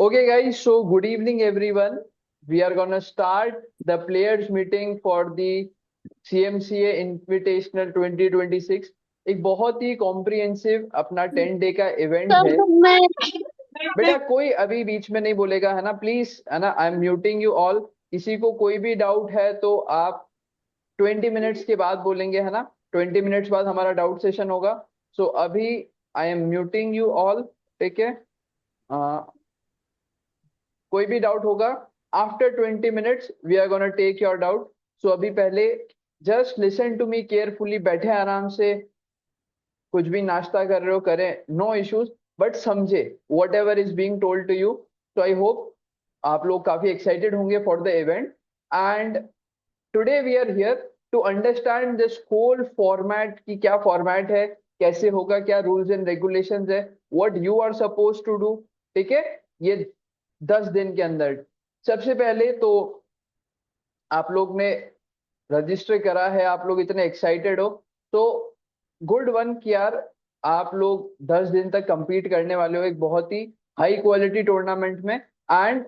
Okay, guys, so good evening, everyone. We are going to start the players meeting for the CMCA Invitational 2026. एक बहुत ही comprehensive अपना 10 day का event है। बेटा कोई अभी बीच में नहीं बोलेगा, है ना? प्लीज, है ना? आई एम म्यूटिंग यू ऑल। किसी को कोई भी डाउट है तो आप 20 मिनट्स के बाद बोलेंगे, है ना? 20 मिनट्स बाद हमारा डाउट सेशन होगा। सो अभी I am muting you all. ठीक है। कोई भी डाउट होगा after 20 minutes we are gonna take your doubt. So अभी पहले just listen to me carefully, बैठे आराम से, कुछ भी नाश्ता कर रहे हो करें, नो इश्यूज, बट समझे whatever is being told to you. तो आई होप आप लोग काफी एक्साइटेड होंगे for the event. And today we are here to understand this whole format की क्या फॉर्मेट है, कैसे होगा, क्या रूल्स एंड रेगुलेशंस है, what you are suppose to do. ठीक है, ये 10 दिन के अंदर। सबसे पहले तो आप लोग ने रजिस्टर करा है, आप लोग इतने एक्साइटेड हो, तो गुड वन कि यार आप लोग 10 दिन तक compete करने वाले हो एक बहुत ही हाई क्वालिटी टूर्नामेंट में। And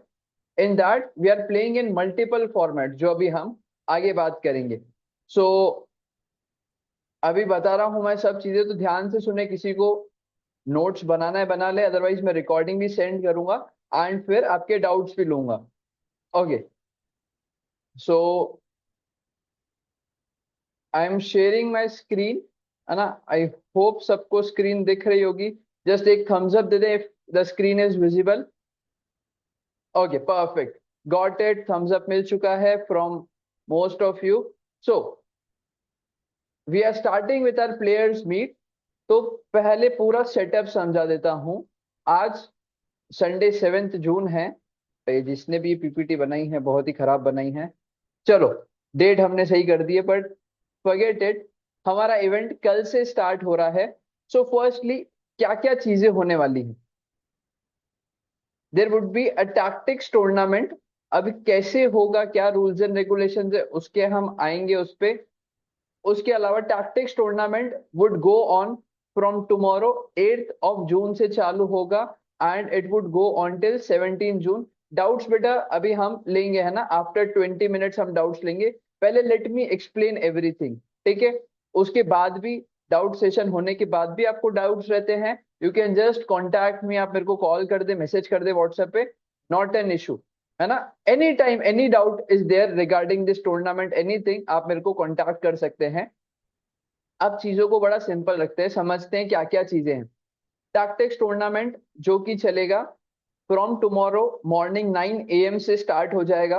in that we are playing in multiple format, जो अभी हम आगे बात करेंगे। सो अभी बता रहा हूं मैं सब चीजें, तो ध्यान से सुने। किसी को नोट्स बनाना है बना ले, अदरवाइज मैं रिकॉर्डिंग भी सेंड करूंगा एंड फिर आपके डाउट्स भी लूंगा। Okay, so I am sharing my screen, है ना? आई होप सबको स्क्रीन दिख रही होगी। जस्ट एक थम्स अप दे दे if the screen is visible. Okay, perfect, got it, thumbs up मिल चुका है from most of you. So we are starting with our players meet. तो पहले पूरा सेटअप समझा देता हूं। आज संडे 7 जून है। तो ये जिसने भी पीपीटी बनाई है बहुत ही खराब बनाई है। चलो, डेट हमने सही कर दी है, बट फॉरगेट इट। हमारा इवेंट कल से स्टार्ट हो रहा है। सो फर्स्टली क्या क्या चीजें होने वाली हैं? There would be a tactics tournament. अब कैसे होगा, क्या रूल्स एंड रेगुलेशंस है, उसके हम आएंगे उस पे। उसके अलावा tactics tournament would go on from tomorrow 8 जून से चालू होगा and it would go on till 17 June. Doubts बेटा अभी हम लेंगे, है ना? आफ्टर 20 मिनट्स हम डाउट्स लेंगे। पहले लेट मी एक्सप्लेन एवरीथिंग, ठीक है? उसके बाद भी, डाउट सेशन होने के बाद भी आपको डाउट्स रहते हैं, you can just contact me. आप मेरे को कॉल कर दे, मैसेज कर दे व्हाट्सएप पे, नॉट एन इशू, है ना? Any time any doubt is there regarding this tournament, anything आप मेरे को कांटेक्ट कर सकते हैं। अब चीजों को बड़ा सिंपल रखते हैं, समझते हैं क्या क्या चीजें हैं। टैक्टिक्स टूर्नामेंट जो कि चलेगा फ्रॉम टुमारो मॉर्निंग 9 AM से स्टार्ट हो जाएगा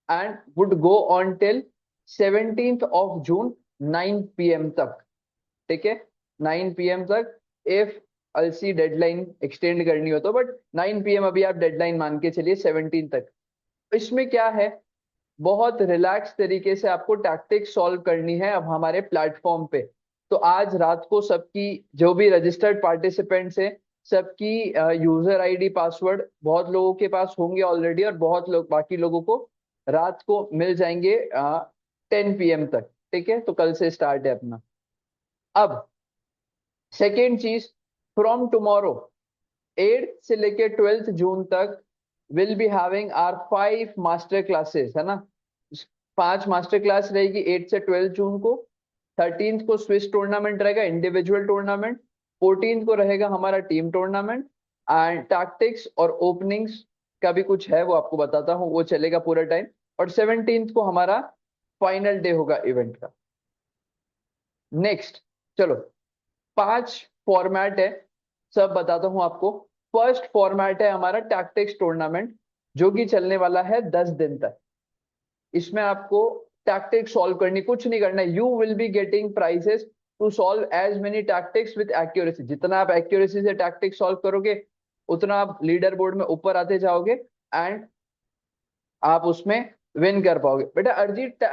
and would go on till 17 June 9 PM तक। ठीक है, 9 PM तक। इफ अलसी डेडलाइन एक्सटेंड करनी हो तो, बट 9 PM अभी आप डेडलाइन मान के चलिए 17 तक। इसमें क्या है, बहुत रिलैक्स तरीके से आपको टैक्टिक्स सॉल्व करनी है अब हमारे प्लेटफॉर्म पे। तो आज रात को सबकी, जो भी रजिस्टर्ड पार्टिसिपेंट्स है, सबकी यूजर आईडी पासवर्ड बहुत लोगों के पास होंगे ऑलरेडी, और बहुत लोग, बाकी लोगों को रात को मिल जाएंगे 10 PM तक। ठीक है, तो कल से स्टार्ट है अपना। अब सेकेंड चीज, फ्रॉम टुमारो 8 से लेके 12 जून तक will be having our 5 master classes, है ना? 5 मास्टर क्लास रहेगी 8 से 12 जून को। 13th को स्विस टूर्नामेंट रहेगा, इंडिविजुअल टूर्नामेंट। 14th को रहेगा हमारा टीम टूर्नामेंट। एंड टैक्टिक्स और ओपनिंग्स का भी कुछ है, वो आपको बताता हूँ, वो चलेगा पूरा टाइम। और 17th को हमारा फाइनल डे होगा इवेंट का। नेक्स्ट, चलो, 5 फॉर्मेट है, सब बताता हूं आपको। फर्स्ट फॉर्मेट है हमारा टैक्टिक्स टूर्नामेंट, जो कि चलने वाला है 10 दिन तक। इसमें आपको टैक्टिक्स सॉल्व करनी, कुछ नहीं करना है। You will be getting prizes to solve as many tactics with accuracy. जितना आप एक्यूरेसी से टैक्टिक्स सॉल्व करोगे, उतना आप लीडर बोर्ड में ऊपर आते जाओगे एंड आप उसमें विन कर पाओगे। बेटा अरिजीत,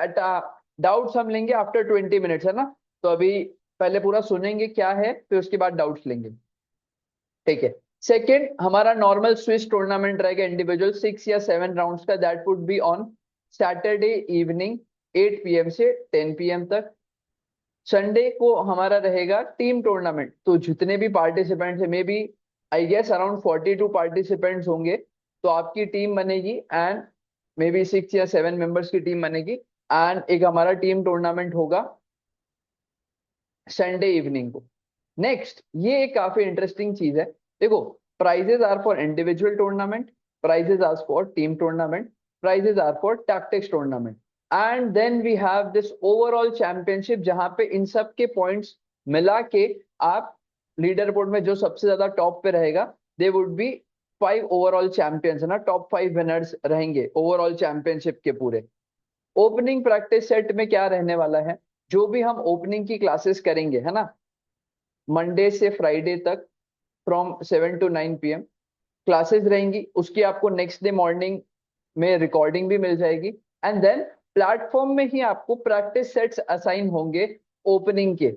डाउट्स हम लेंगे आफ्टर 20 मिनट्स, है ना? तो अभी पहले पूरा सुनेंगे क्या है, फिर उसके बाद डाउट्स लेंगे। ठीक है। सेकंड, हमारा नॉर्मल स्विस टूर्नामेंट रहेगा इंडिविजुअल 6 या 7 राउंड्स का। That would be on Saturday evening 8 PM से 10 PM तक। संडे को हमारा रहेगा टीम टूर्नामेंट। तो जितने भी पार्टिसिपेंट्स है, maybe I guess around 42 participants होंगे। तो आपकी टीम बनेगी एंड मे बी 6 या 7 मेंबर्स की टीम बनेगी एंड एक हमारा टीम टूर्नामेंट होगा संडे इवनिंग को। नेक्स्ट, ये एक काफी इंटरेस्टिंग चीज है। देखो, prizes are for individual tournament, prizes are for team tournament, prizes are for tactics tournament, and then we have this overall championship जहां पे इन सब के पॉइंट्स मिला के आप लीडर बोर्ड में जो सबसे ज्यादा टॉप पे रहेगा they would be 5 overall champions, है ना, टॉप 5 विनर्स रहेंगे ओवरऑल चैंपियनशिप के पूरे। ओपनिंग प्रैक्टिस सेट में क्या रहने वाला है, जो भी हम ओपनिंग की क्लासेस करेंगे, है ना, मंडे से फ्राइडे तक फ्रॉम 7 to 9 PM क्लासेस रहेंगी, उसकी आपको नेक्स्ट डे मॉर्निंग में रिकॉर्डिंग भी मिल जाएगी एंड देन प्लेटफॉर्म में ही आपको प्रैक्टिस सेट्स असाइन होंगे ओपनिंग के।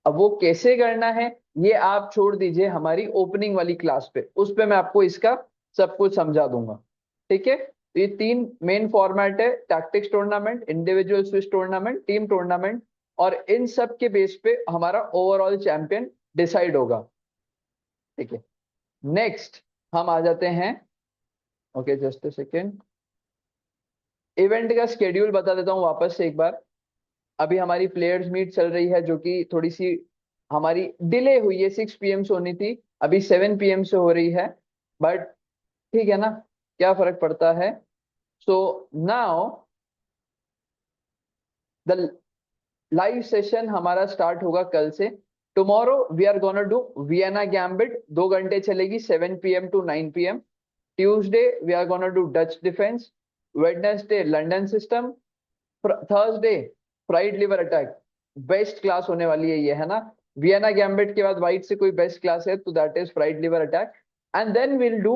अब वो कैसे करना है ये आप छोड़ दीजिए हमारी ओपनिंग वाली क्लास पे, उस पे मैं आपको इसका सब कुछ समझा दूंगा, ठीक है। तो ये 3 मेन फॉर्मेट है, tactics tournament, individual switch tournament, team tournament, और इन सब के बेस पे हमारा ओवरऑल चैंपियन डिसाइड होगा, ठीक है। नेक्स्ट हम आ जाते हैं, okay just a second, event का स्केड्यूल बता देता हूँ वापस से एक बार। अभी हमारी प्लेयर्स मीट चल रही है जो कि थोड़ी सी हमारी डिले हुई है, 6 PM से होनी थी, अभी 7 PM से हो रही है, बट ठीक है ना, क्या फर्क पड़ता है। So now the live session हमारा स्टार्ट होगा कल से। Tomorrow we are gonna do Vienna gambit, 2 घंटे चलेगी 7 PM to 9 PM। Tuesday we are gonna do Dutch defence, Wednesday London system, Thursday fried liver attack. Best class होने वाली है ये, है ना, वियना गैम्बिट के बाद वाइट से कोई बेस्ट क्लास है तो that is fried liver attack. And then will do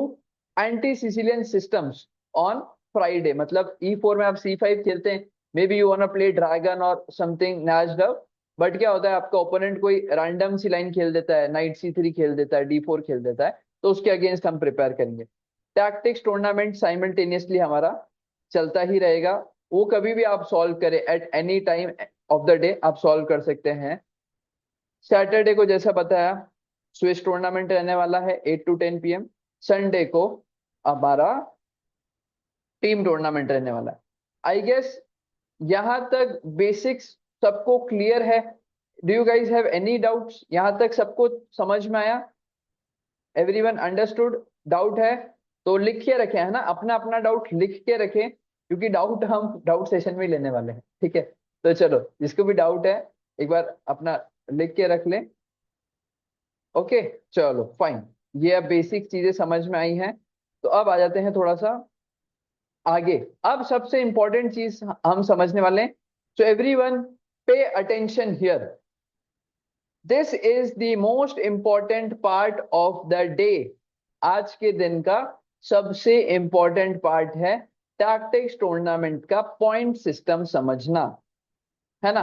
anti Sicilian systems on Friday, मतलब E4 में आप C5 खेलते हैं, maybe you want play dragon और समथिंग नैश डव, बट क्या होता है आपका ओपोनेंट कोई रैंडम सी लाइन खेल देता है, नाइट C3 खेल देता है, D4 खेल देता है, तो उसके अगेंस्ट हम प्रिपेयर करेंगे। टैक्टिक्स टूर्नामेंट साइमल्टेनियसली हमारा चलता ही रहेगा, वो कभी भी आप सॉल्व करें at any time of the day आप सॉल्व कर सकते हैं। सैटरडे को जैसा बताया स्विस टूर्नामेंट रहने वाला है 8 to 10 PM। संडे को हमारा टीम टूर्नामेंट रहने वाला है। आई गेस यहां तक बेसिक्स सबको क्लियर है। Do you guys have any doubts, यहां तक सबको समझ में आया, एवरीवन अंडरस्टूड? डाउट है तो लिख के रखें, है ना, अपना अपना डाउट लिख के रखें, क्योंकि डाउट हम डाउट सेशन में ही लेने वाले हैं, ठीक है। तो चलो जिसको भी डाउट है एक बार अपना लिख के रख लें, ओके। चलो फाइन, ये अब बेसिक चीजें समझ में आई हैं, तो अब आ जाते हैं थोड़ा सा आगे। अब सबसे इंपॉर्टेंट चीज हम समझने वाले हैं, so everyone pay attention here, this is the most important part of the day. आज के दिन का सबसे इंपॉर्टेंट पार्ट है टैक्टिक्स टूर्नामेंट का पॉइंट सिस्टम समझना, है ना।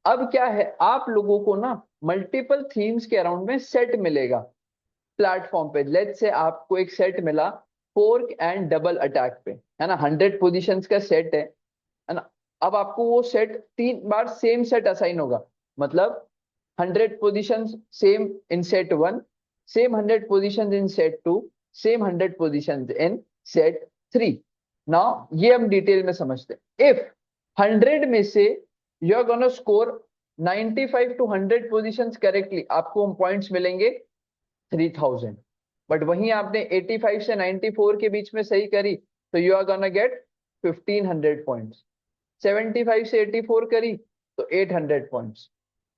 अब क्या है, आप लोगों को ना मल्टीपल थीम्स के अराउंड में सेट मिलेगा प्लेटफॉर्म पे। लेट्स से आपको एक सेट मिला फोर्क एंड डबल अटैक पे, है ना, 100 पोजीशंस का सेट है ना। अब आपको वो सेट 3 बार सेम सेट असाइन होगा, मतलब 100 positions same in set 1, same 100 positions in set 2, same 100 positions in set 3। Now ये हम डिटेल में समझते हैं। इफ 100 में से you are gonna score 95 to 100 positions correctly, आपको पॉइंट्स मिलेंगे 3000। बट वहीं आपने 85 से 94 के बीच में सही करी तो you are gonna get 1500 points. 75 से 84 करी तो 800 पॉइंट्स।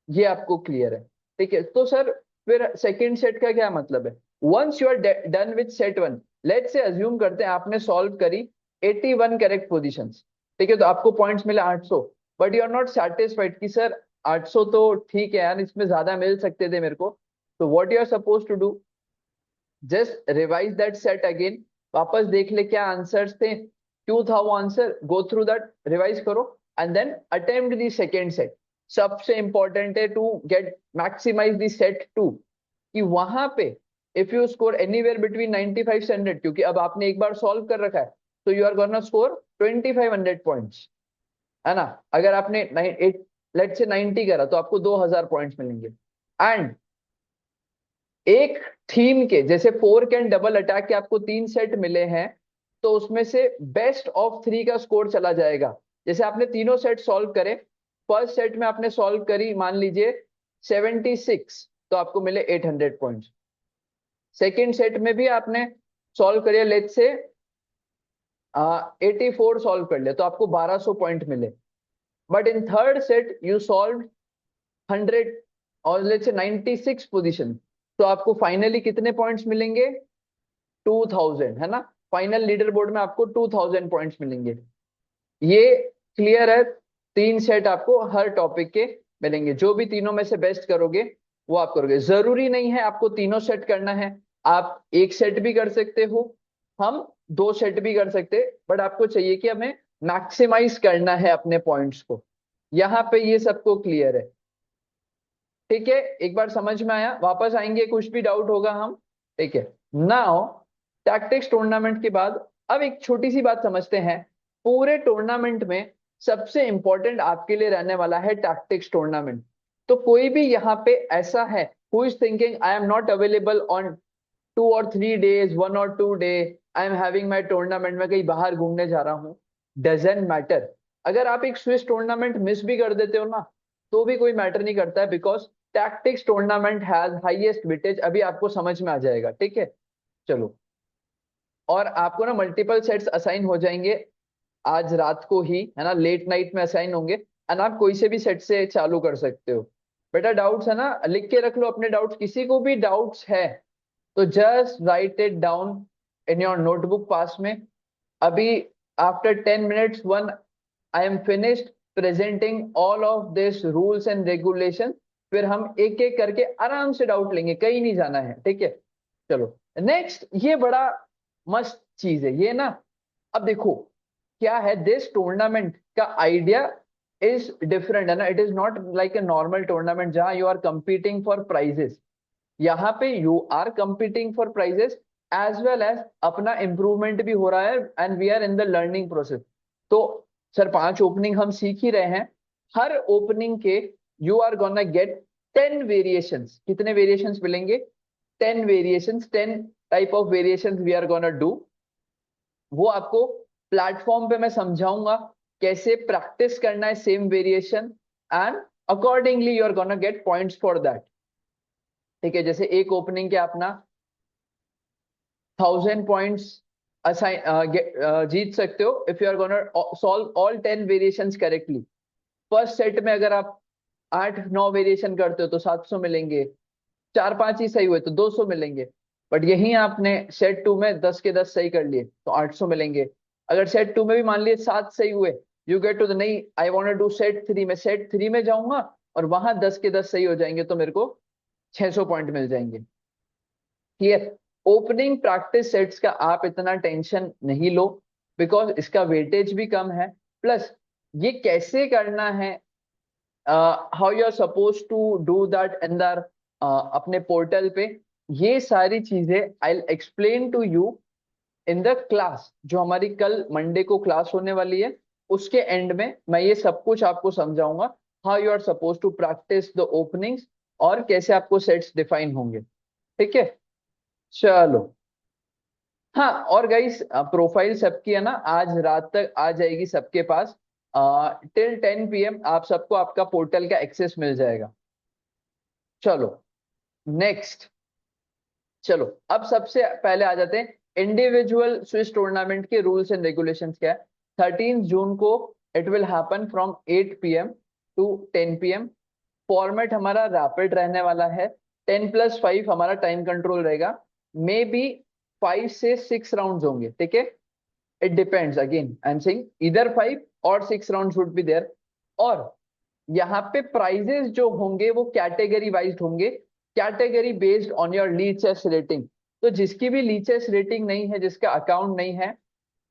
ये आपको क्लियर है, ठीक है। तो सर फिर सेकंड सेट का क्या मतलब है, once you are done with set 1, let's say assume करते हैं आपने सॉल्व करी 81 करेक्ट पोजीशंस, ठीक है, तो आपको पॉइंट्स मिले 800, but you are not satisfied कि सर 800 तो ठीक है यार, इसमें ज्यादा मिल सकते थे मेरे को, तो what you are suppose to do, just revise that set again, वापस देख ले क्या आंसर्स थे, क्यों था वो answer, go through that, revise करो and then attempt the second set. सबसे इंपॉर्टेंट है to get maximize the set 2, कि वहां पे if you score anywhere between 95 से 100, क्योंकि अब आपने एक बार सॉल्व कर रखा है, तो you are gonna score 2500 points, है ना। अगर आपने लेट से 90 करा तो आपको 2000 पॉइंट्स मिलेंगे। एंड एक थीम के जैसे फोर्क एंड डबल अटैक के आपको 3 सेट मिले हैं, तो उसमें से बेस्ट ऑफ 3 का स्कोर चला जाएगा। जैसे आपने तीनों सेट सॉल्व करे, फर्स्ट सेट में आपने सॉल्व करी मान लीजिए 76, तो आपको मिले 800 पॉइंट्स। सेकेंड सेट में भी आपने सॉल्व करिए, लेट्स से 84 सॉल्व कर ले, तो आपको 1200 पॉइंट मिले। But in third set you solve 100 और लेट्स से 96 पोजीशन, तो आपको फाइनली कितने पॉइंट्स मिलेंगे? 2000, है ना। फाइनल लीडर बोर्ड में आपको 2000 पॉइंट्स मिलेंगे। ये क्लियर है? 3 सेट आपको हर टॉपिक के मिलेंगे, जो भी तीनों में से बेस्ट करोगे वो आप करोगे। जरूरी नहीं है आपको तीनों सेट करना है, आप एक सेट भी कर सकते हो, हम 2 सेट भी कर सकते, बट आपको चाहिए कि हमें मैक्सिमाइज करना है अपने पॉइंट्स को। यहाँ पे ये सबको क्लियर है? ठीक है, एक बार समझ में आया? वापस आएंगे, कुछ भी डाउट होगा हम। ठीक है, नाउ टैक्टिक्स टूर्नामेंट के बाद अब एक छोटी सी बात समझते हैं। पूरे टूर्नामेंट में सबसे इंपॉर्टेंट आपके लिए रहने वाला है टैक्टिक्स टूर्नामेंट। तो कोई भी यहाँ पे ऐसा है who is thinking I am not available on 2 or 3 days, 1 or 2 day, I am having my tournament, में कहीं बाहर घूमने जा रहा हूँ, डजेंट मैटर। अगर आप एक स्विस टूर्नामेंट मिस भी कर देते हो ना, तो भी कोई मैटर नहीं करता है, because tactics tournament has highest weightage. अभी आपको समझ में आ जाएगा, ठीक है। चलो, और आपको ना मल्टीपल सेट्स असाइन हो जाएंगे आज रात को ही, है ना, लेट नाइट में असाइन होंगे, एंड आप कोई से भी सेट से चालू कर सकते हो। बेटा डाउट्स है ना, लिख के रख लो अपने डाउट्स। किसी को भी डाउट्स है तो just write it down in your notebook पास में। अभी after 10 minutes one I am finished presenting all of this rules and regulation, फिर हम एक एक करके आराम से डाउट लेंगे, कहीं नहीं जाना है, ठीक है। चलो नेक्स्ट, ये बड़ा मस्त चीज है ये ना। अब देखो क्या है, दिस टूर्नामेंट का आइडिया इज डिफरेंट, है ना। It is not like a normal tournament जहां you are competing for prizes. यहाँ पे you are competing for prizes as well as अपना इंप्रूवमेंट भी हो रहा है, and we are in the learning process. तो सर 5 ओपनिंग हम सीख ही रहे हैं, हर ओपनिंग के you are gonna get 10 variations. कितने वेरिएशंस मिलेंगे? 10 variations, 10 type of variations we are gonna do. वो आपको प्लेटफॉर्म पे मैं समझाऊंगा कैसे प्रैक्टिस करना है same variation, and accordingly you are gonna get points for that. ठीक है, जैसे एक ओपनिंग के अपना 1000 पॉइंट्स जीत सकते हो if you are gonna solve all 10 variations correctly. First set में अगर आप 8-9 वेरिएशन करते हो तो 700 मिलेंगे, 4-5 ही सही हुए तो 200 मिलेंगे। बट यही आपने सेट 2 में 10 के 10 सही कर लिए तो 800 मिलेंगे। अगर सेट 2 में भी मान लिए 7 सही हुए, यू गेट टू द, नहीं I want to do set 3 में, सेट 3 में जाऊंगा और वहां 10 के 10 सही हो जाएंगे तो मेरे को 600 पॉइंट मिल जाएंगे। क्लियर? ओपनिंग प्रैक्टिस सेट्स का आप इतना टेंशन नहीं लो, बिकॉज इसका वेटेज भी कम है। प्लस ये कैसे करना है, how you are suppose to do that in the अपने पोर्टल पे, ये सारी चीजें I will explain to you in the class जो हमारी कल मंडे को क्लास होने वाली है। उसके एंड में मैं ये सब कुछ आपको समझाऊंगा, how you are suppose to practice the openings और कैसे आपको सेट्स डिफाइन होंगे। ठीक है, चलो। हाँ, और गाइस प्रोफाइल सबकी है ना आज रात तक आ जाएगी सबके पास, टिल 10 PM आप सबको आपका पोर्टल का एक्सेस मिल जाएगा। चलो नेक्स्ट, चलो अब सबसे पहले आ जाते हैं इंडिविजुअल स्विस टूर्नामेंट के रूल्स एंड रेगुलेशंस क्या है। 13 जून को it will happen from 8 PM to 10 PM। Format हमारा रैपिड रहने वाला है, 10+5 हमारा टाइम कंट्रोल रहेगा, मे बी 5 से 6 राउंड होंगे, ठीक है। It depends, again I am saying इधर 5 और 6 राउंड शुड बी देयर। और यहाँ पे प्राइजेस जो होंगे वो कैटेगरी वाइज होंगे, category based on your leches rating. तो जिसकी भी लीचेस रेटिंग नहीं है, जिसका अकाउंट नहीं है,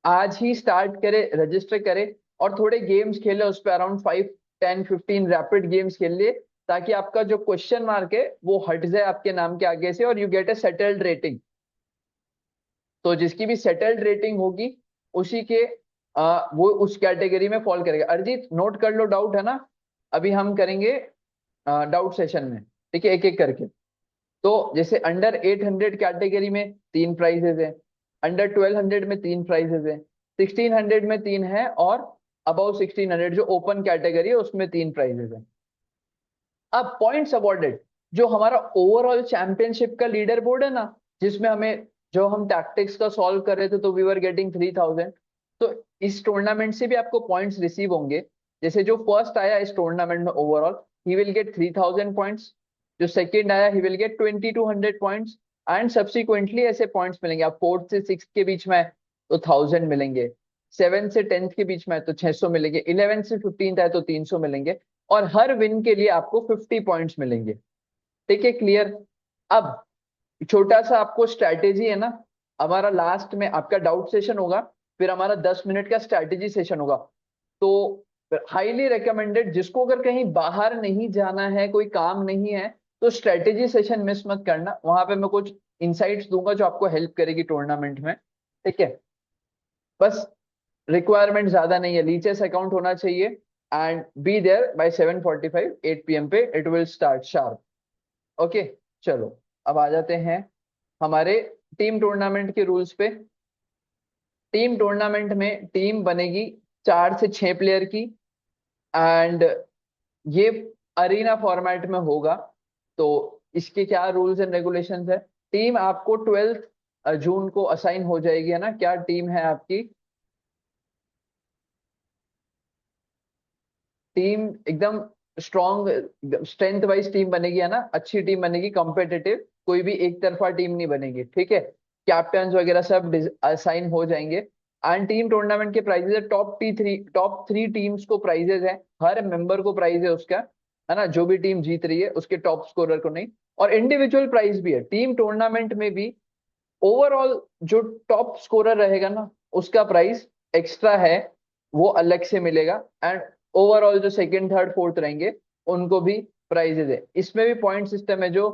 आज ही स्टार्ट करे, रजिस्टर करे और थोड़े गेम्स खेले उस पर, अराउंड 5-10-15 रैपिड गेम्स खेल लिए, ताकि आपका जो क्वेश्चन मार्क है वो हट जाए आपके नाम के आगे से और you get A settled rating. तो जिसकी भी सेटल्ड रेटिंग होगी उसी के वो उस कैटेगरी में फॉल करेगा। अरिजीत नोट कर लो, डाउट है ना, अभी हम करेंगे डाउट सेशन में, ठीक है, एक एक करके। तो जैसे अंडर 800 कैटेगरी में 3 प्राइजेस हैं, अंडर 1200 में 3 प्राइजेस हैं, 1600 में 3 है, और अबाउ 1600 जो ओपन कैटेगरी है उसमें 3 प्राइजेस हैं। अब पॉइंट्स अवॉर्डेड, जो हमारा ओवरऑल चैंपियनशिप का लीडर बोर्ड है ना, जिसमें हमें, जो हम टैक्टिक्स का सॉल्व कर रहे थे तो वी वर गेटिंग 3000, तो इस टूर्नामेंट से भी आपको पॉइंट्स रिसीव होंगे। जैसे जो फर्स्ट आया इस टूर्नामेंट में overall, he will get 3000 points. जो सेकंड आया he will get 2200 points, and subsequently ऐसे पॉइंट्स मिलेंगे। आप 4th से 6th के बीच में है तो 1000 मिलेंगे, 7th से 10th के बीच में है तो 600 मिलेंगे, 11th से 15th है तो 300 मिलेंगे, और हर विन के लिए आपको 50 पॉइंट्स मिलेंगे। ठीक है, क्लियर। अब छोटा सा आपको स्ट्रैटेजी है ना, हमारा लास्ट में आपका डाउट सेशन होगा, फिर हमारा 10 मिनट का स्ट्रैटेजी सेशन होगा। तो हाईली रिकमेंडेड, जिसको अगर कहीं बाहर नहीं जाना है, कोई काम नहीं है, तो स्ट्रैटेजी सेशन मिस मत करना। वहां पे मैं कुछ इंसाइट्स दूंगा जो आपको हेल्प करेगी टूर्नामेंट में। ठीक है, बस रिक्वायरमेंट ज्यादा नहीं है, लीचेस अकाउंट होना चाहिए, and be there by 7:45 8 PM पे it will start sharp. Okay, चलो अब आ जाते हैं हमारे टीम टूर्नामेंट के रूल्स पे। टीम टूर्नामेंट में टीम बनेगी 4 से 6 प्लेयर की, एंड ये अरीना फॉर्मेट में होगा। तो इसके क्या रूल्स एंड रेगुलेशंस है? टीम आपको 12 जून को असाइन हो जाएगी, है ना। क्या टीम है आपकी? टीम एकदम स्ट्रॉन्ग स्ट्रेंथ वाइज टीम बनेगी, है ना, अच्छी टीम बनेगी, कॉम्पिटिटिव, कोई भी एक तरफा टीम नहीं बनेगी। ठीक है, कैप्टन वगैरह सब असाइन हो जाएंगे। एंड टीम टूर्नामेंट के प्राइजेस है, टॉप थ्री टीम्स को प्राइजेस है, हर मेंबर को प्राइज है उसका, है ना, जो भी टीम जीत रही है उसके टॉप स्कोरर को नहीं। और इंडिविजुअल प्राइज भी है टीम टूर्नामेंट में भी। ओवरऑल जो टॉप स्कोरर रहेगा ना, उसका प्राइस एक्स्ट्रा है, वो अलग से मिलेगा। एंड ओवरऑल जो सेकंड थर्ड फोर्थ रहेंगे उनको भी प्राइजेज है। इसमें भी पॉइंट सिस्टम है, जो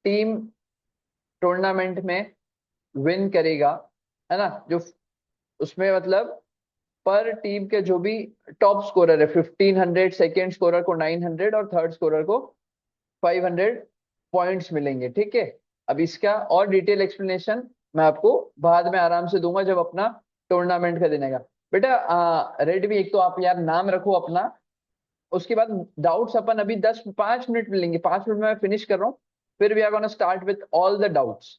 टीम टूर्नामेंट में विन करेगा, है ना, जो उसमें मतलब पर टीम के जो भी टॉप स्कोरर है 1500, सेकेंड स्कोरर को 900 और थर्ड स्कोरर को 500 पॉइंट्स मिलेंगे। ठीक है, अब इसका और डिटेल एक्सप्लेनेशन मैं आपको बाद में आराम से दूंगा जब अपना टूर्नामेंट का दिन आएगा। बेटा रेड भी, एक तो आप यार नाम रखो अपना, उसके बाद डाउट्स अपन अभी 5 मिनट मिलेंगे, 5 मिनट में मैं फिनिश कर रहा हूँ, फिर we are gonna start with all the doubts.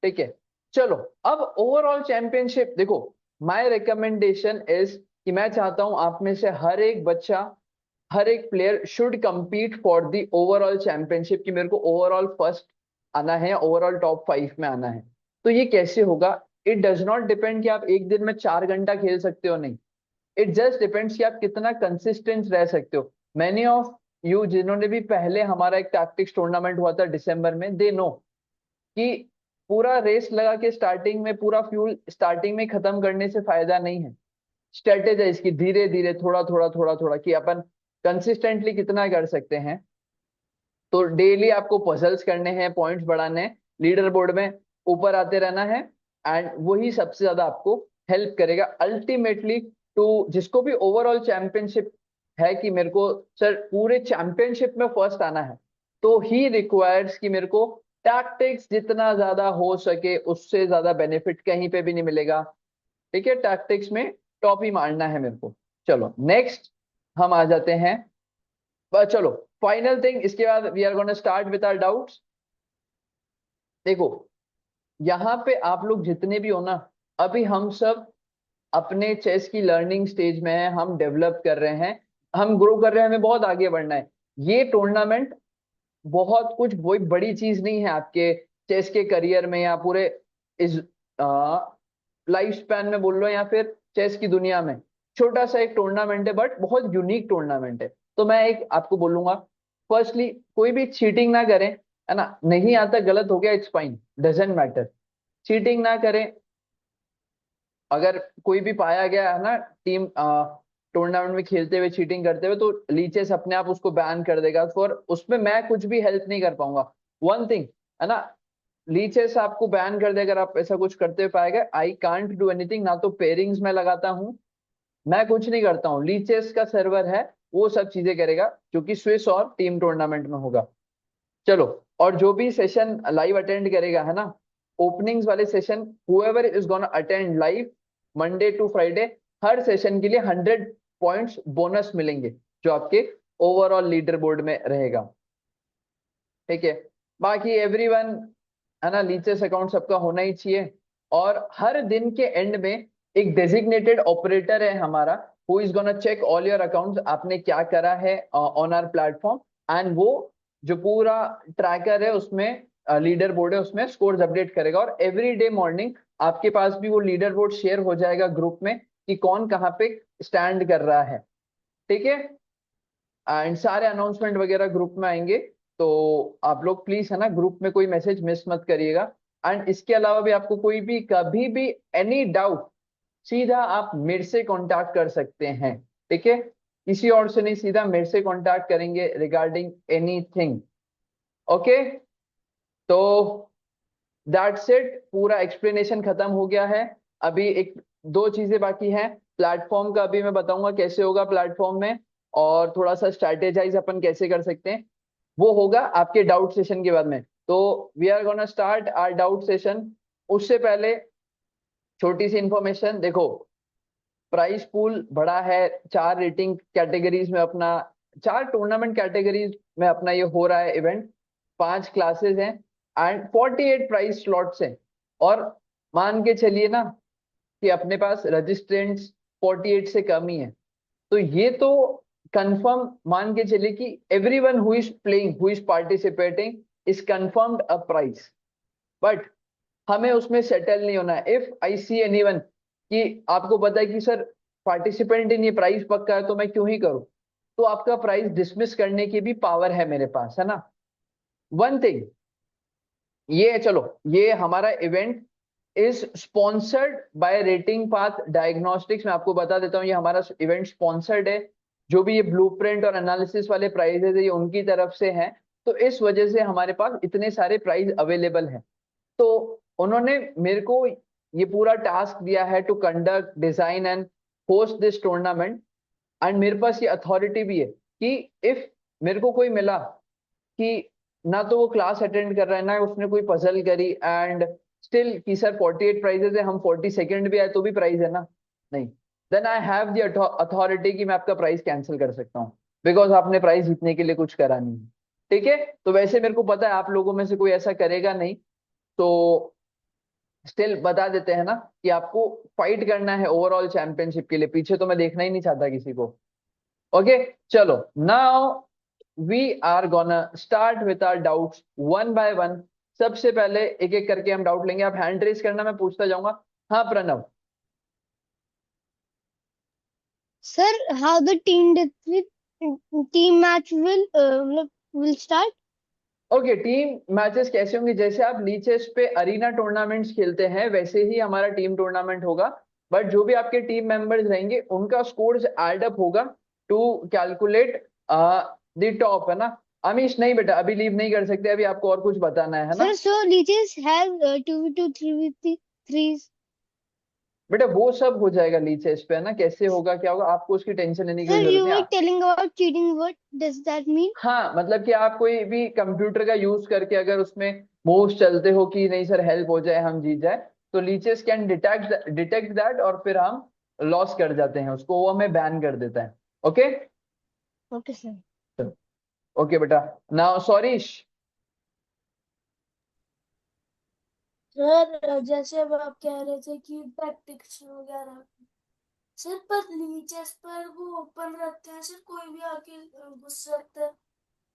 ठीक है, चलो। अब ओवरऑल चैंपियनशिप देखो, माय रिकमेंडेशन इज कि मैं चाहता हूं आप में से हर एक बच्चा, हर एक player should compete for the overall championship, कि मेरे को ओवरऑल फर्स्ट आना है या ओवरऑल टॉप 5 में आना है। तो ये कैसे होगा? इट डज नॉट डिपेंड कि आप एक दिन में 4 घंटा खेल सकते हो, नहीं। इट जस्ट डिपेंड्स कि आप कितना कंसिस्टेंट रह सकते हो। मैनी ऑफ यू जिन्होंने भी पहले हमारा एक टैक्टिक्स टूर्नामेंट हुआ था दिसंबर में, दे नो कि पूरा रेस लगा के स्टार्टिंग में पूरा फ्यूल स्टार्टिंग में खत्म करने से फायदा नहीं है। स्ट्रेटेजी है इसकी, धीरे धीरे थोड़ा थोड़ा थोड़ा थोड़ा, कि अपन कंसिस्टेंटली कितना कर सकते हैं। तो डेली आपको पजल्स करने हैं, पॉइंट्स बढ़ाने हैं, लीडर बोर्ड में ऊपर आते रहना है, एंड वही सबसे ज्यादा आपको हेल्प करेगा अल्टीमेटली टू, जिसको भी ओवरऑल चैंपियनशिप है कि मेरे को सर पूरे चैंपियनशिप में फर्स्ट आना है, तो ही रिक्वायर्स कि मेरे को टैक्टिक्स जितना ज्यादा हो सके उससे ज्यादा बेनिफिट कहीं पे भी नहीं मिलेगा। ठीक है, टैक्टिक्स में टॉप ही मारना है मेरे को। चलो नेक्स्ट हम आ जाते हैं, चलो फाइनल थिंग, इसके बाद we are gonna start with our doubts. देखो, यहाँ पे आप लोग जितने भी हो ना, अभी हम सब अपने चेस की लर्निंग स्टेज में है, हम डेवलप कर रहे हैं, हम ग्रो कर रहे हैं, हमें बहुत आगे बढ़ना है। ये टूर्नामेंट बहुत कुछ कोई बड़ी चीज नहीं है आपके चेस के करियर में, या पूरे इस लाइफ स्पैन में बोल लो, या फिर चेस की दुनिया में। छोटा सा एक टूर्नामेंट है, बट बहुत यूनिक टूर्नामेंट है। तो मैं एक आपको बोलूंगा, फर्स्टली कोई भी चीटिंग ना करें, है ना, नहीं आता गलत हो गया, it's fine, doesn't matter, cheating ना करें। अगर कोई भी पाया गया है ना टीम टूर्नामेंट में खेलते हुए चीटिंग करते हुए, तो लीचेस अपने आप उसको बैन कर देगा, फॉर उसमें मैं कुछ भी हेल्प नहीं कर पाऊंगा। वन थिंग, है ना, लीचेस आपको बैन कर दे अगर आप ऐसा कुछ करते हुए पाएगा। आई कांट डू एनीथिंग, ना तो पेयरिंग्स में लगाता हूँ, मैं कुछ नहीं करता हूँ, लीचेस का सर्वर है, वो सब चीजें करेगा, जो कि स्विस और टीम टूर्नामेंट में होगा। चलो, और जो भी सेशन लाइव अटेंड करेगा, है ना, ओपनिंग्स वाले session whoever is gonna attend live Monday to Friday, हर सेशन के लिए 100 पॉइंट्स बोनस मिलेंगे जो आपके ओवरऑल लीडर बोर्ड में रहेगा। ठीक है, बाकी एवरीवन है ना, लीचेस अकाउंट सबका होना ही चाहिए। और हर दिन के एंड में एक डेजिग्नेटेड ऑपरेटर है हमारा, who is gonna check all your accounts, आपने क्या करा है ऑन आवर प्लेटफॉर्म, एंड वो जो पूरा ट्रैकर है उसमें लीडर बोर्ड है उसमें स्कोर्स अपडेट करेगा। और एवरी डे मॉर्निंग आपके पास भी वो लीडर बोर्ड शेयर हो जाएगा ग्रुप में कि कौन कहाँ पे स्टैंड कर रहा है। ठीक है, एंड सारे अनाउंसमेंट वगैरह ग्रुप में आएंगे, तो आप लोग प्लीज है ना ग्रुप में कोई मैसेज मिस मत करिएगा। एंड इसके अलावा भी आपको कोई भी कभी भी एनी डाउट, सीधा आप मेरे से कांटेक्ट कर सकते हैं। ठीक है, किसी और से नहीं, सीधा मेरे से कांटेक्ट करेंगे रिगार्डिंग एनीथिंग। ओके, तो दैट्स इट, पूरा एक्सप्लेनेशन खत्म हो गया है। अभी एक दो चीजें बाकी हैं। प्लेटफॉर्म का अभी मैं बताऊंगा कैसे होगा प्लेटफॉर्म में, और थोड़ा सा स्ट्रैटेजाइज अपन कैसे कर सकते हैं, वो होगा आपके डाउट सेशन के बाद में। तो we are gonna start our doubt session. उससे पहले छोटी सी इंफॉर्मेशन देखो, प्राइस पूल बड़ा है, 4 रेटिंग कैटेगरीज में अपना, 4 टूर्नामेंट कैटेगरीज में अपना ये हो रहा है इवेंट, 5 क्लासेस हैं एंड 48 प्राइस स्लॉट्स हैं। और मान के चलिए ना कि अपने पास रजिस्ट्रेंट्स 48 से कम ही है, तो ये तो कंफर्म मान के चलिए कि everyone who is playing, who is participating is confirmed a price. But हमें उसमें सेटल नहीं होना है। इफ आई सी एनीवन कि आपको पता है कि सर पार्टिसिपेंट इन ये प्राइस पक्का है तो मैं क्यों ही करूं, तो आपका प्राइस डिसमिस करने की भी पावर है मेरे पास, है ना। वन थिंग ये है, चलो ये हमारा event is sponsored buy rating path diagnostics. मैं आपको बता देता हूँ ये हमारा इवेंट स्पॉन्सर्ड है। जो भी ये ब्लूप्रिंट और एनालिसिस वाले प्राइजेस है ये उनकी तरफ से हैं, तो इस वजह से हमारे पास इतने सारे प्राइज अवेलेबल हैं। तो उन्होंने मेरे को ये पूरा टास्क दिया है to conduct, design and host this tournament. And मेरे पास ये अथॉरिटी भी है कि इफ मेरे को कोई मिला कि ना तो वो क्लास अटेंड कर रहा है ना उसने कोई पजल करी, एंड स्टिल कि सर 48 प्राइजेस है, हम 42nd भी आए तो भी प्राइज है ना, नहीं, then I have the authority कि मैं आपका प्राइस कैंसिल कर सकता हूँ, बिकॉज आपने प्राइस जीतने के लिए कुछ करा नहीं है। ठीक है, तो वैसे मेरे को पता है आप लोगों में से कोई ऐसा करेगा नहीं, तो स्टिल बता देते हैं ना कि आपको फाइट करना है ओवरऑल चैंपियनशिप के लिए, पीछे तो मैं देखना ही नहीं चाहता किसी को। ओके, चलो now we are gonna start with our doubts one by one. सबसे पहले एक एक करके हम डाउट लेंगे, आप हैंड रेस करना, मैं पूछता जाऊंगा। हाँ Pranav. Sir, how the team match will start? Okay, team matches कैसे होंगे, जैसे आप लीचेस पे अरीना टूर्नामेंट्स खेलते हैं वैसे ही हमारा टीम टूर्नामेंट होगा। बट जो भी आपके टीम मेंबर्स रहेंगे उनका स्कोर्स एड अप होगा टू कैलकुलेट द टॉप, है ना। अमीश नहीं बेटा, अभी लीव नहीं कर सकते, अभी आपको और कुछ बताना है ना। Sir, so leeches have 2v2, 3v3, threes. बेटा वो सब हो जाएगा लीचेस पे, है ना, कैसे होगा क्या होगा आपको उसकी टेंशन लेने की कोई Sir, जरूरत you नहीं। were telling about cheating. What does that mean? हाँ, मतलब कि आप कोई भी कंप्यूटर का यूज करके अगर उसमें मूव्स चलते हो कि नहीं सर हेल्प हो जाए हम जीत जाए, तो लीचेस कैन डिटेक्ट दैट, और फिर हम लॉस कर जाते हैं उसको, वो हमें बैन कर देता है। Okay, Okay, sir. ओके बेटा। नाउ सॉरीश। सर जैसे अब आप कह रहे थे कि टैक्टिक्स वगैरह, सर पर लीचेस पर वो ओपन रखते हैं, सर कोई भी आके घुस सकता है।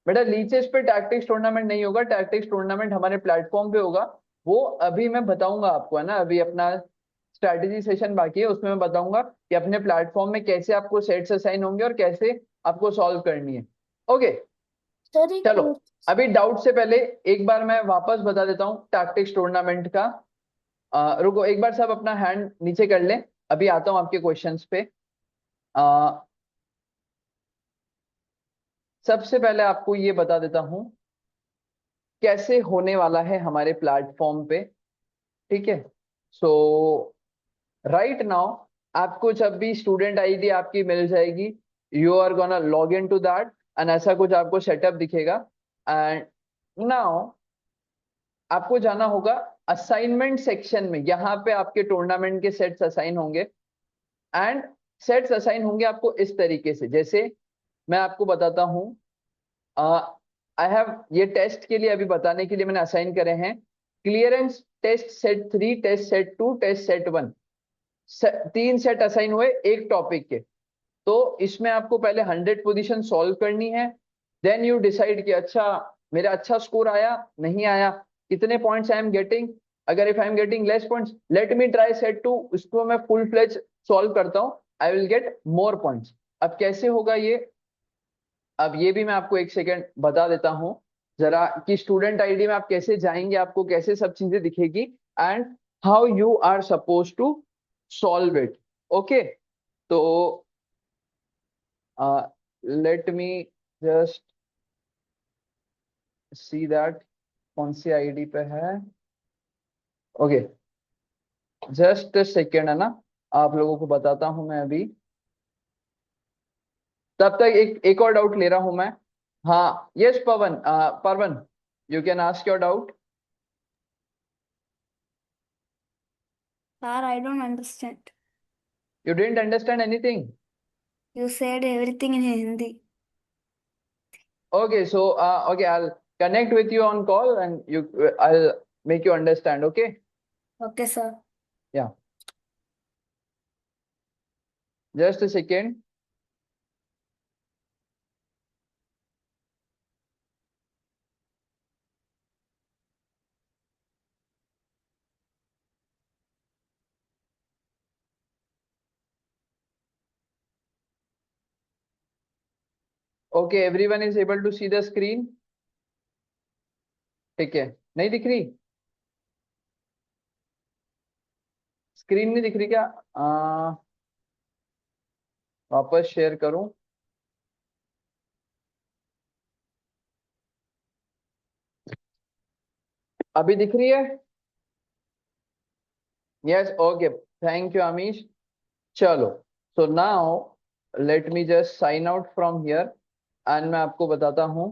बेटा लीचेस पे टैक्टिक्स टूर्नामेंट नहीं होगा, टैक्टिक्स टूर्नामेंट हमारे प्लेटफॉर्म पे होगा। वो अभी मैं बताऊंगा आपको, है ना, अभी अपना स्ट्रैटेजी सेशन बाकी है, उसमें मैं बताऊंगा कि अपने प्लेटफॉर्म में कैसे आपको सेट्स असाइन होंगे और कैसे आपको सॉल्व करनी है। ओके, सर एक चलो अभी डाउट से पहले एक बार मैं वापस बता देता हूँ टैक्टिक्स टूर्नामेंट का। रुको एक बार सब अपना हैंड नीचे कर लें, अभी आता हूँ आपके क्वेश्चंस पे। अ, सबसे पहले आपको ये बता देता हूँ कैसे होने वाला है हमारे प्लेटफॉर्म पे। ठीक है, सो राइट नाउ आपको जब भी स्टूडेंट आईडी आपकी मिल जाएगी, you are gonna log in to that, and ऐसा कुछ आपको सेटअप दिखेगा। एंड नाउ आपको जाना होगा असाइनमेंट सेक्शन में यहाँ पे आपके टूर्नामेंट के सेट्स असाइन होंगे, एंड सेट्स असाइन होंगे आपको इस तरीके से। जैसे मैं आपको बताता हूँ, आई हैव ये टेस्ट के लिए अभी बताने के लिए मैंने असाइन करे हैं, clearance test set 3, test set 2, test set 1, 3 set assign हुए एक टॉपिक के। तो इसमें आपको पहले 100 पोजीशन सॉल्व करनी है, देन यू डिसाइड कि अच्छा मेरा अच्छा स्कोर आया नहीं आया, कितने पॉइंट्स आई एम गेटिंग। अगर if I am getting less points, let me try set 2, उसको मैं फुल फ्लेज सॉल्व करता हूँ, I will get more points. अब कैसे होगा ये, अब ये भी मैं आपको एक सेकेंड बता देता हूँ जरा, कि स्टूडेंट आईडी में आप कैसे जाएंगे, आपको कैसे सब चीजें दिखेगी, and how you are suppose to solve it. Okay, तो let me just see that कौन सी आईडी पे है। ओके, जस्ट सेकेंड है ना, आप लोगों को बताता हूं मैं अभी। तब तक एक और डाउट ले रहा हूं मैं। हाँ, yes Pavan, Parvan, you can ask your doubt. Sir, I don't understand. You didn't understand anything? You said everything in Hindi. Okay, so okay, I'll connect with you on call and I'll make you understand. Okay? Okay, sir. Yeah. Just a second. Okay, everyone is able to see the screen. ठीक है, नहीं दिख रही screen, नहीं दिख रही क्या? वापस शेयर करूं? अभी दिख रही है? Yes, okay, thank you Amish. चलो, so now let me just sign out from here, and मैं आपको बताता हूं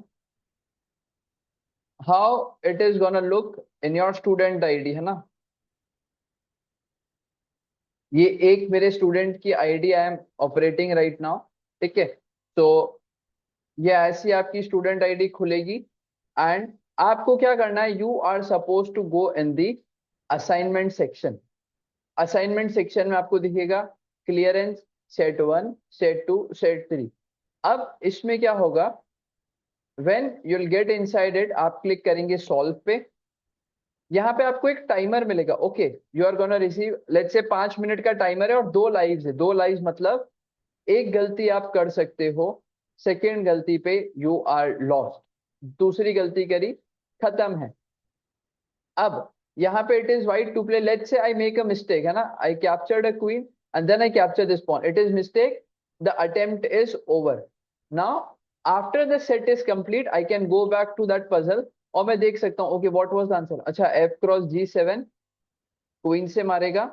how it is gonna look in your student ID, है ना। ये एक मेरे स्टूडेंट की ID I am operating right now, ठीक है। तो ये ऐसी आपकी स्टूडेंट आईडी खुलेगी, एंड आपको क्या करना है, you are suppose to go in the assignment section. Assignment section में आपको दिखेगा क्लियरेंस सेट 1, सेट 2, सेट 3। अब इसमें क्या होगा, when you will get inside it, आप क्लिक करेंगे सॉल्व पे। यहाँ पे आपको एक टाइमर मिलेगा। Okay, you are gonna receive, let's say 5 minute का टाइमर है और 2 लाइव्स है। 2 लाइव्स मतलब एक गलती आप कर सकते हो, सेकेंड गलती पे यू आर लॉस्ट, दूसरी गलती करी खत्म है। अब यहाँ पे it is white to play, let's say I make a mistake, है ना, I captured a queen and then I capture this pawn, it is mistake, the attempt is over. Now after the set is complete, I can go back to that puzzle और मैं देख सकता हूँ, okay what was the answer. अच्छा, F cross G7 queen से मारेगा,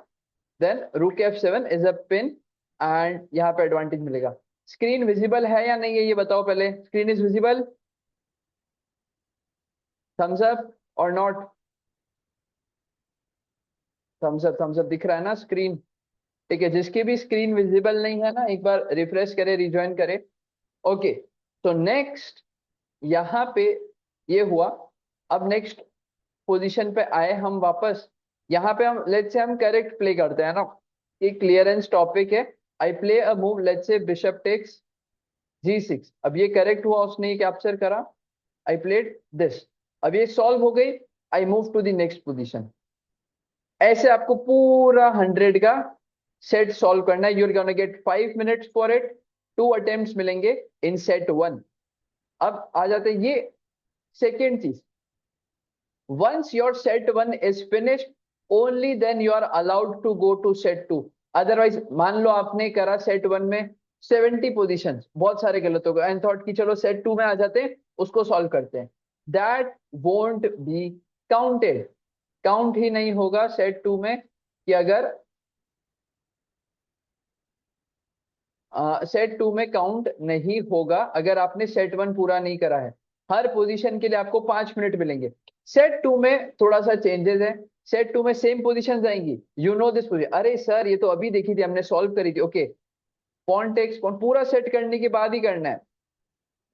then रूक F7 is a pin, and यहाँ पे एडवांटेज मिलेगा। स्क्रीन विजिबल है या नहीं है ये बताओ पहले, screen is visible, thumbs up और नॉट? थम्स अप दिख रहा है ना स्क्रीन? ठीक है, जिसकी भी स्क्रीन विजिबल नहीं है ना, एक बार रिफ्रेश करे, रिज्वाइन करे। ओके, तो नेक्स्ट यहाँ पे ये हुआ। अब नेक्स्ट पोजीशन पे आए हम वापस, यहाँ पे हम लेट्स से हम करेक्ट प्ले करते हैं ना, ये क्लियरेंस टॉपिक है, I play a move, let's say bishop takes G6। अब ये करेक्ट हुआ, उसने ये कैप्चर करा, आई प्लेड दिस, अब ये सॉल्व हो गई, I move to the next position. ऐसे आपको पूरा 100 का सेट सॉल्व करना है। You are gonna get 5 minutes for it, 2 attempts मिलेंगे इन सेट 1। अब आ जाते हैं ये सेकेंड चीज, once your set 1 is finished, only then you are allowed to go to set 2। Otherwise मान लो आपने करा सेट 1 में 70 पोजीशंस, बहुत सारे गलत हो गए, एंड थॉट कि चलो सेट 2 में आ जाते हैं, उसको सॉल्व करते हैं, that won't be counted. Count ही नहीं होगा सेट 2 में, कि अगर सेट 2 में काउंट नहीं होगा अगर आपने सेट 1 पूरा नहीं करा है। हर पोजीशन के लिए आपको 5 मिनट मिलेंगे। सेट 2 में थोड़ा सा चेंजेस है। सेट 2 में सेम पोजीशन आएंगी, यू नो दिस पोजीशन। अरे सर ये तो अभी देखी थी हमने, सॉल्व करी थी। ओके, पॉन टेक्स पॉन पूरा सेट करने के बाद ही करना है।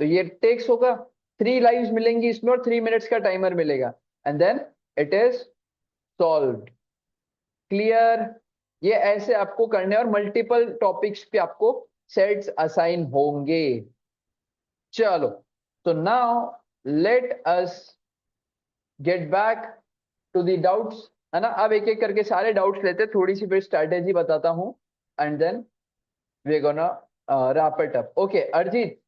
तो ये टेक्स होगा, 3 लाइव्स मिलेंगी इसमें और 3 मिनट्स का टाइमर मिलेगा, and then it is solved. Clear? ये ऐसे आपको करने और मल्टीपल टॉपिक्स पे आपको सेट्स असाइन होंगे। चलो, तो now let us get back to the doubts, है ना। अब एक एक करके सारे डाउट्स लेते हैं, थोड़ी सी फिर स्ट्रैटेजी बताता हूं, and then we gonna wrap it up. Okay Arijit.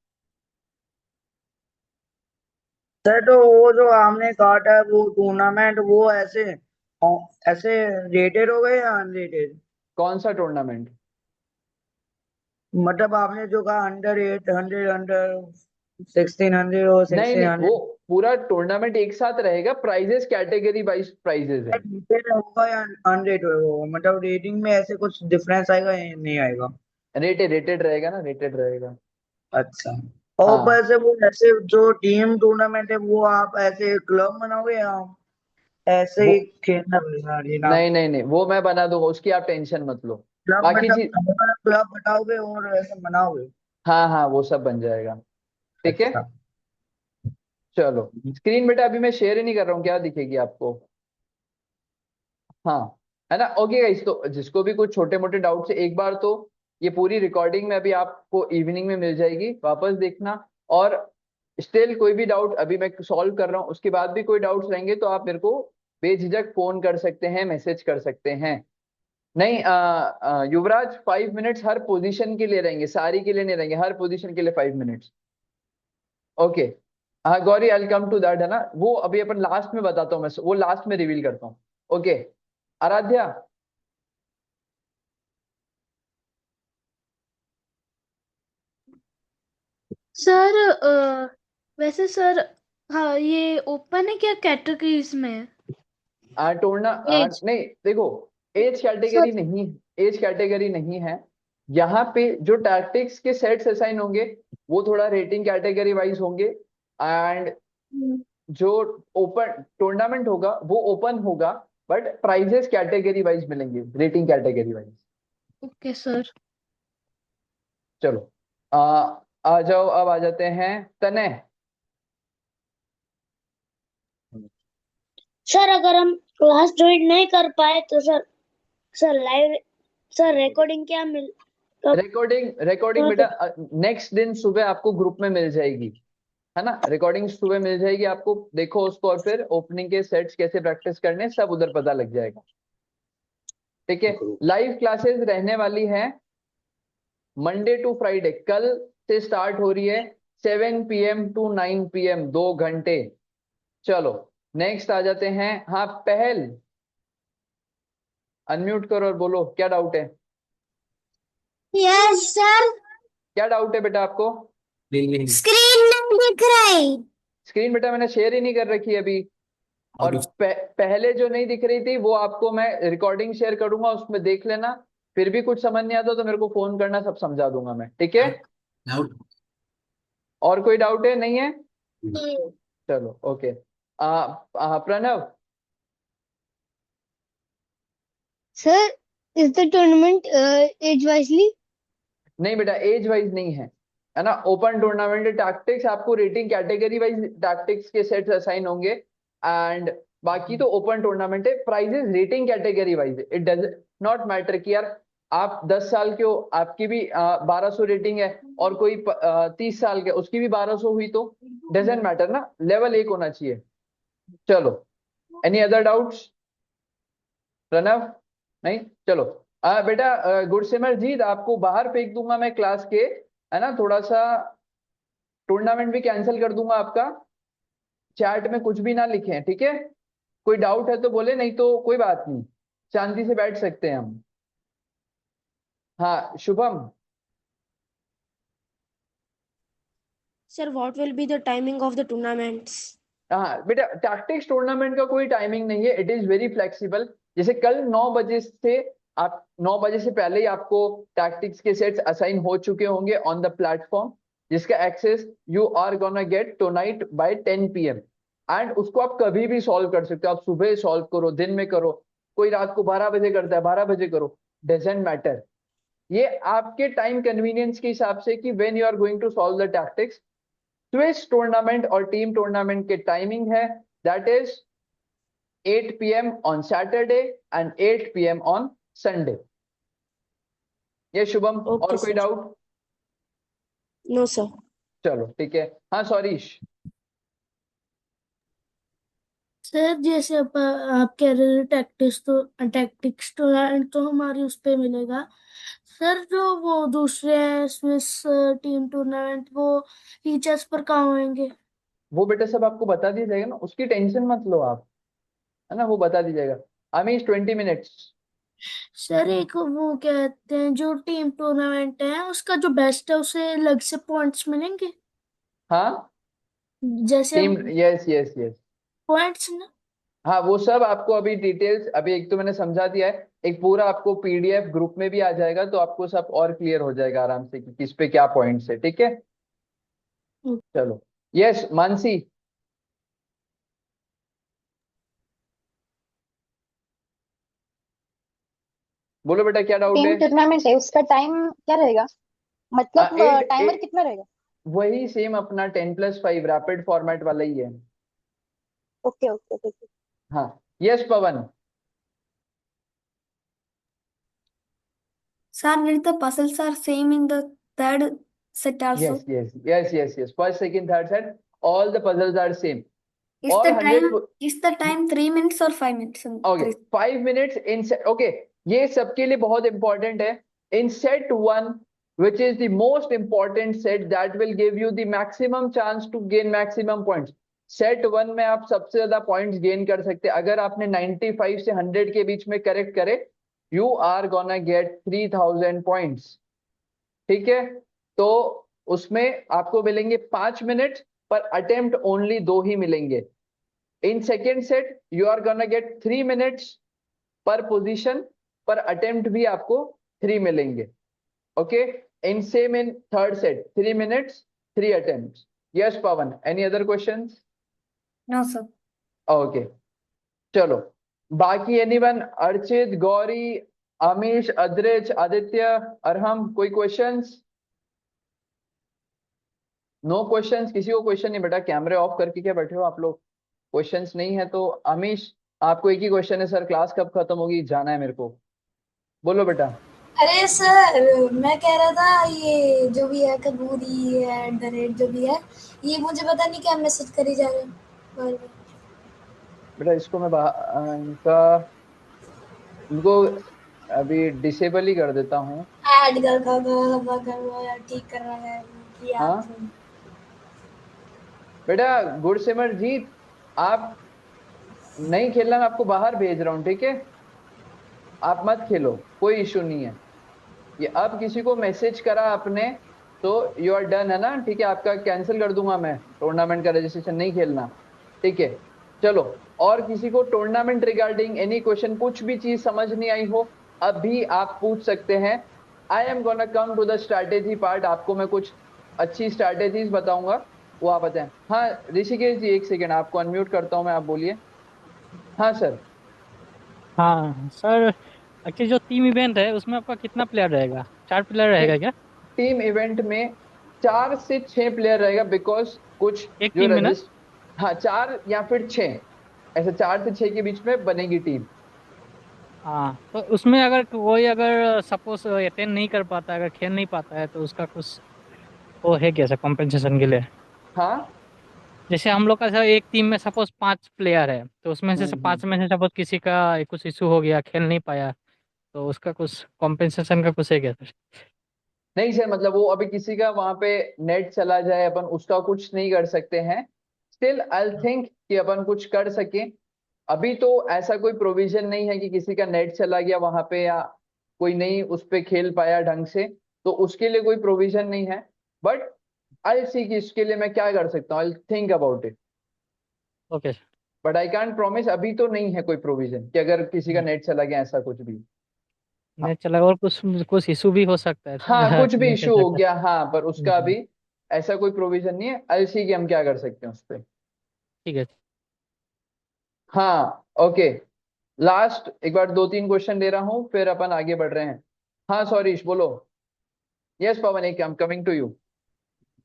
Sir तो वो जो आपने काटा है वो टूर्नामेंट, वो ऐसे ऐसे रेटेड हो गए या अनरेटेड? कौन सा टूर्नामेंट? मतलब आपने जो कहा अंडर 800, अंडर 1600 और नहीं नहीं, वो 1600, पूरा टूर्नामेंट एक साथ रहेगा, प्राइजेस कैटेगरी वाइज प्राइजेस है। रेटेड होगा या अनरेटेड होगा? मतलब रेटिंग में ऐसे कुछ डिफरेंस आएगा या नहीं आएगा? रेटेड रेटेड रहेगा ना, रेटेड रहेगा। अच्छा। और हाँ वैसे वो ऐसे जो टीम टूर्नामेंट है वो आप ऐसे क्लब बनाओगे या ऐसे वो ही खेलना पड़ेगा अरेना? नहीं नहीं नहीं, वो मैं बना दूंगा, उसकी आप टेंशन मत लो। क्लब बाकी मतलब चीज, क्लब बताओगे और ऐसे बनाओगे? हाँ हाँ वो सब बन जाएगा। ठीक है, अच्छा। चलो। स्क्रीन बेटा अभी मैं शेयर ही नहीं कर रहा हूँ, क्या दिखेगी आपको? हाँ, है ना। ओके गाइस, तो जिसको भी कुछ छोटे मोटे डाउट्स है, एक बार तो ये पूरी रिकॉर्डिंग में अभी आपको इवनिंग में मिल जाएगी, वापस देखना। और स्टिल कोई भी डाउट अभी मैं सॉल्व कर रहा हूँ, उसके बाद भी कोई डाउट्स रहेंगे तो आप मेरे को बेझिझक फोन कर सकते हैं, मैसेज कर सकते हैं। नहीं युवराज, 5 मिनट्स हर पोजीशन के लिए रहेंगे, सारी के लिए नहीं रहेंगे, हर पोजीशन के लिए 5 मिनट्स। ओके। हाँ गौरी, आई कम टू दैट, है ना। वो अभी अपन लास्ट में बताता हूँ, मैं वो लास्ट में रिवील करता हूँ। ओके आराध्या। सर वैसे सर, हाँ ये ओपन है क्या कैटेगरीज में? एज नहीं देखो, एज कैटेगरी सर। नहीं, एज कैटेगरी नहीं है। यहाँ पे जो टैक्टिक्स के सेट्स असाइन होंगे वो थोड़ा रेटिंग कैटेगरी वाइज होंगे, एंड जो ओपन टूर्नामेंट होगा वो ओपन होगा, बट प्राइजेस कैटेगरी वाइज मिलेंगे, rating category wise. Okay sir. चलो, आ, आ जाओ, अब आ जाते हैं तने। सर अगर हम क्लास ज्वाइन नहीं कर पाए तो सर लाइव सर रिकॉर्डिंग क्या मिल कब रिकॉर्डिंग रिकॉर्डिंग कहाँ बेटा तक? नेक्स्ट दिन सुबह आपको ग्रुप में मिल जाएगी, है ना। रिकॉर्डिंग सुबह मिल जाएगी आपको, देखो उसको, और फिर ओपनिंग के सेट्स कैसे प्रैक्टिस करने सब उधर पता लग जाएगा। ठीक है, लाइव क्लासेस रहने वाली है मंडे टू फ्राइडे, कल से स्टार्ट हो रही है 7 PM टू 9 PM, 2 घंटे। चलो नेक्स्ट आ जाते हैं। हाँ पहल, अनम्यूट करो और बोलो क्या डाउट है। Yes sir. क्या डाउट है बेटा आपको? स्क्रीन नहीं दिख रही। स्क्रीन बेटा मैंने शेयर ही नहीं कर रखी अभी, और पहले जो नहीं दिख रही थी वो आपको मैं रिकॉर्डिंग शेयर करूंगा, उसमें देख लेना। फिर भी कुछ समझ नहीं आता तो मेरे को फोन करना, सब समझा दूंगा मैं, ठीक है। और कोई डाउट है? नहीं है? चलो okay. Pranav. Sir is the tournament age wisely? नहीं बेटा एज वाइज नहीं है ना। ओपन टूर्नामेंट टैक्टिक्स, आपको रेटिंग कैटेगरी वाइज टैक्टिक्स के सेट्स असाइन होंगे, एंड बाकी तो ओपन टूर्नामेंट है, प्राइजेस रेटिंग कैटेगरी वाइज है। इट डज नॉट मैटर कि यार आप 10 साल के हो, आपकी भी 1200 रेटिंग है, और कोई 30 साल के उसकी भी 1200 हुई, तो डजेंट मैटर ना, लेवल एक होना चाहिए। चलो, एनी अदर डाउट्स प्रणव? नहीं, चलो। बेटा गुरसिमर जीत, आपको बाहर फेंक दूंगा मैं क्लास के, है ना। थोड़ा सा टूर्नामेंट भी कैंसिल कर दूंगा आपका। चैट में कुछ भी ना लिखें, ठीक है। कोई डाउट है तो बोले, नहीं तो कोई बात नहीं, शांति से बैठ सकते हैं हम। हाँ Shubham. Sir, what will be the timing of the tournaments? हाँ बेटा, टैक्टिक्स टूर्नामेंट का कोई टाइमिंग नहीं है, इट इज वेरी फ्लेक्सिबल। जैसे कल 9 बजे से, आप 9 बजे से पहले ही आपको टैक्टिक्स के सेट्स असाइन हो चुके होंगे ऑन द प्लेटफॉर्म, जिसका access you are gonna get tonight by 10 PM। And उसको आप कभी भी सॉल्व कर सकते हो। आप सुबह सॉल्व करो, दिन में करो, कोई रात को 12 बजे करता है, 12 बजे करो, डजेंट मैटर। ये आपके टाइम कन्वीनियंस के हिसाब से कि when you are going to solve the tactics. Swiss tournament और टीम टूर्नामेंट के टाइमिंग है that is 8 PM on Saturday and 8 PM on Sunday. ये शुभम, Okay, और कोई sir. डाउट? No, sir. चलो ठीक है। हाँ सॉरीश। सर जैसे आप कह रहे थे टैक्टिक्स तो हमारी उस पे मिलेगा। सर जो वो दूसरे स्विस टीम टूर्नामेंट वो फीचर्स पर कहाँ होंगे? वो बेटा सब आपको बता दिया जाएगा ना, उसकी टेंशन मत लो आप, है ना, वो बता दिया जाएगा। अमीश 20 मिनट्स। सर एक वो कहते हैं जो टीम टूर्नामेंट है उसका जो बेस्ट है उसे अलग से पॉइंट्स मिलेंगे हाँ जैसे team, yes yes yes. Points ना? हाँ वो सब आपको अभी डिटेल्स, अभी एक तो मैंने समझा दिया है, एक पूरा आपको PDF ग्रुप में भी आ जाएगा, तो आपको सब और क्लियर हो जाएगा आराम से कि किस पे क्या पॉइंट्स है। ठीक है चलो। यस मानसी। बोलो बेटा क्या डाउट है? टीम टूर्नामेंट है उसका टाइम क्या रहेगा? मतलब एट टाइमर कितना रहेगा? वही सेम अपना 10+5 रैपिड फॉर्मेट वाला ही है। Okay okay okay. हाँ yes Pawan. Sir, will the puzzles are same in the third set also? Yes. First, second, third set, all the puzzles are same. Is All the 100. time is the time 3 minutes or 5 minutes? Okay, 5 minutes in set. Okay, ये सबके लिए बहुत important है. In set one, which is the most important set that will give you the maximum chance to gain maximum points. Set 1 में आप सबसे ज्यादा points gain कर सकते हैं अगर आपने 95 से 100 के बीच में करेक्ट करे। You are gonna get 3000 points. ठीक है, तो उसमें आपको मिलेंगे 5 मिनट, पर अटेम्प्ट ओनली 2 ही मिलेंगे। In second set you are gonna get 3 minutes per position, per attempt भी आपको 3 मिलेंगे। Okay, in same in third set 3 minutes 3 attempt. Yes Pavan, any other questions? No, sir. Okay चलो, बाकी एनीवन? अर्चित, गौरी, अमीश, अद्रिज, आदित्य, अरहम, कोई questions? Know questions? किसी को question नहीं बेटा? कैमरे ऑफ करके क्या बैठे हो आप लोग? क्वेश्चंस नहीं है तो अमीश आपको एक ही क्वेश्चन है, सर क्लास कब खत्म होगी, जाना है मेरे को। बोलो बेटा। अरे सर मैं कह रहा था ये जो भी है कबूरी @ जो भी है ये मुझे पता नहीं क्या मैसेज करी जा रहे हैं बार-बार। बेटा इसको मैं इनको अभी डिसेबल ही कर देता हूँ। ऐड कर ठीक कर रहा है किया हाँ बेटा गुरसिमर जीत, आप नहीं खेलना, मैं आपको बाहर भेज रहा हूँ। ठीक है, आप मत खेलो, कोई इशू नहीं है। ये अब किसी को मैसेज करा आपने तो यू आर डन, है ना? ठीक है, आपका कैंसिल कर दूंगा मैं, टूर्नामेंट का रजिस्ट्रेशन नहीं खेलना। ठीक है चलो, और किसी को टूर्नामेंट रिगार्डिंग एनी क्वेश्चन, कुछ भी चीज समझ नहीं आई हो, अभी आप पूछ सकते हैं। I am gonna come to the strategy part. आपको मैं कुछ अच्छी स्ट्रैटेजीज बताऊंगा, वो आप बताएं। हाँ ऋषिकेश जी एक सेकेंड, आपको अनम्यूट करता हूँ मैं, आप बोलिए। हाँ सर। हाँ सर, एक्चुअली जो टीम इवेंट है उसमें आपका कितना प्लेयर रहेगा? 4 प्लेयर रहेगा क्या? टीम इवेंट में 4 से 6 प्लेयर रहेगा, बिकॉज कुछ एक जो टीम में ना? रजिस्ट, हाँ 4 या फिर 6, ऐसे 4 से 6 के बीच में बनेगी टीम। हाँ, तो उसमें अगर कोई अगर सपोज अटेंड नहीं कर पाता, अगर खेल नहीं पाता है, तो उसका कुछ वो है कैसा कॉम्पेंसेशन के लिए? हाँ जैसे हम लोग का सर एक टीम में सपोज 5 प्लेयर है, तो उसमें से 5 में से सपोज किसी का कुछ इशू हो गया, खेल नहीं पाया, तो उसका कुछ कॉम्पेंसेशन का कुछ है क्या सर? नहीं सर, मतलब वो अभी किसी का वहां पे नेट चला जाए, अपन उसका कुछ नहीं कर सकते हैं। स्टिल आई थिंक कि अपन कुछ कर सके। अभी तो ऐसा कोई प्रोविजन नहीं है कि किसी का नेट चला गया वहां पे या कोई नहीं उस पे खेल पाया ढंग से, तो उसके लिए कोई प्रोविजन नहीं है। बट आई सी कि इसके लिए मैं क्या कर सकता हूँ, I think about it. Okay sir. But I can't promise, अभी तो नहीं है कोई प्रोविजन कि अगर किसी का नेट चला गया ऐसा कुछ भी। हाँ नहीं चला, और कुछ कुछ इशू भी हो सकता है हाँ, सर। कुछ भी नहीं इशू कर हो सकता। गया, हाँ, पर उसका अभी ऐसा कोई प्रोविजन नहीं है। आई सी कि हम क्या कर सकते हैं उस पर। ठीक है। हाँ ओके, लास्ट एक बार 2-3 क्वेश्चन ले रहा हूँ फिर अपन आगे बढ़ रहे हैं। हाँ सॉरीश बोलो। यस पवन, एक कमिंग टू यू।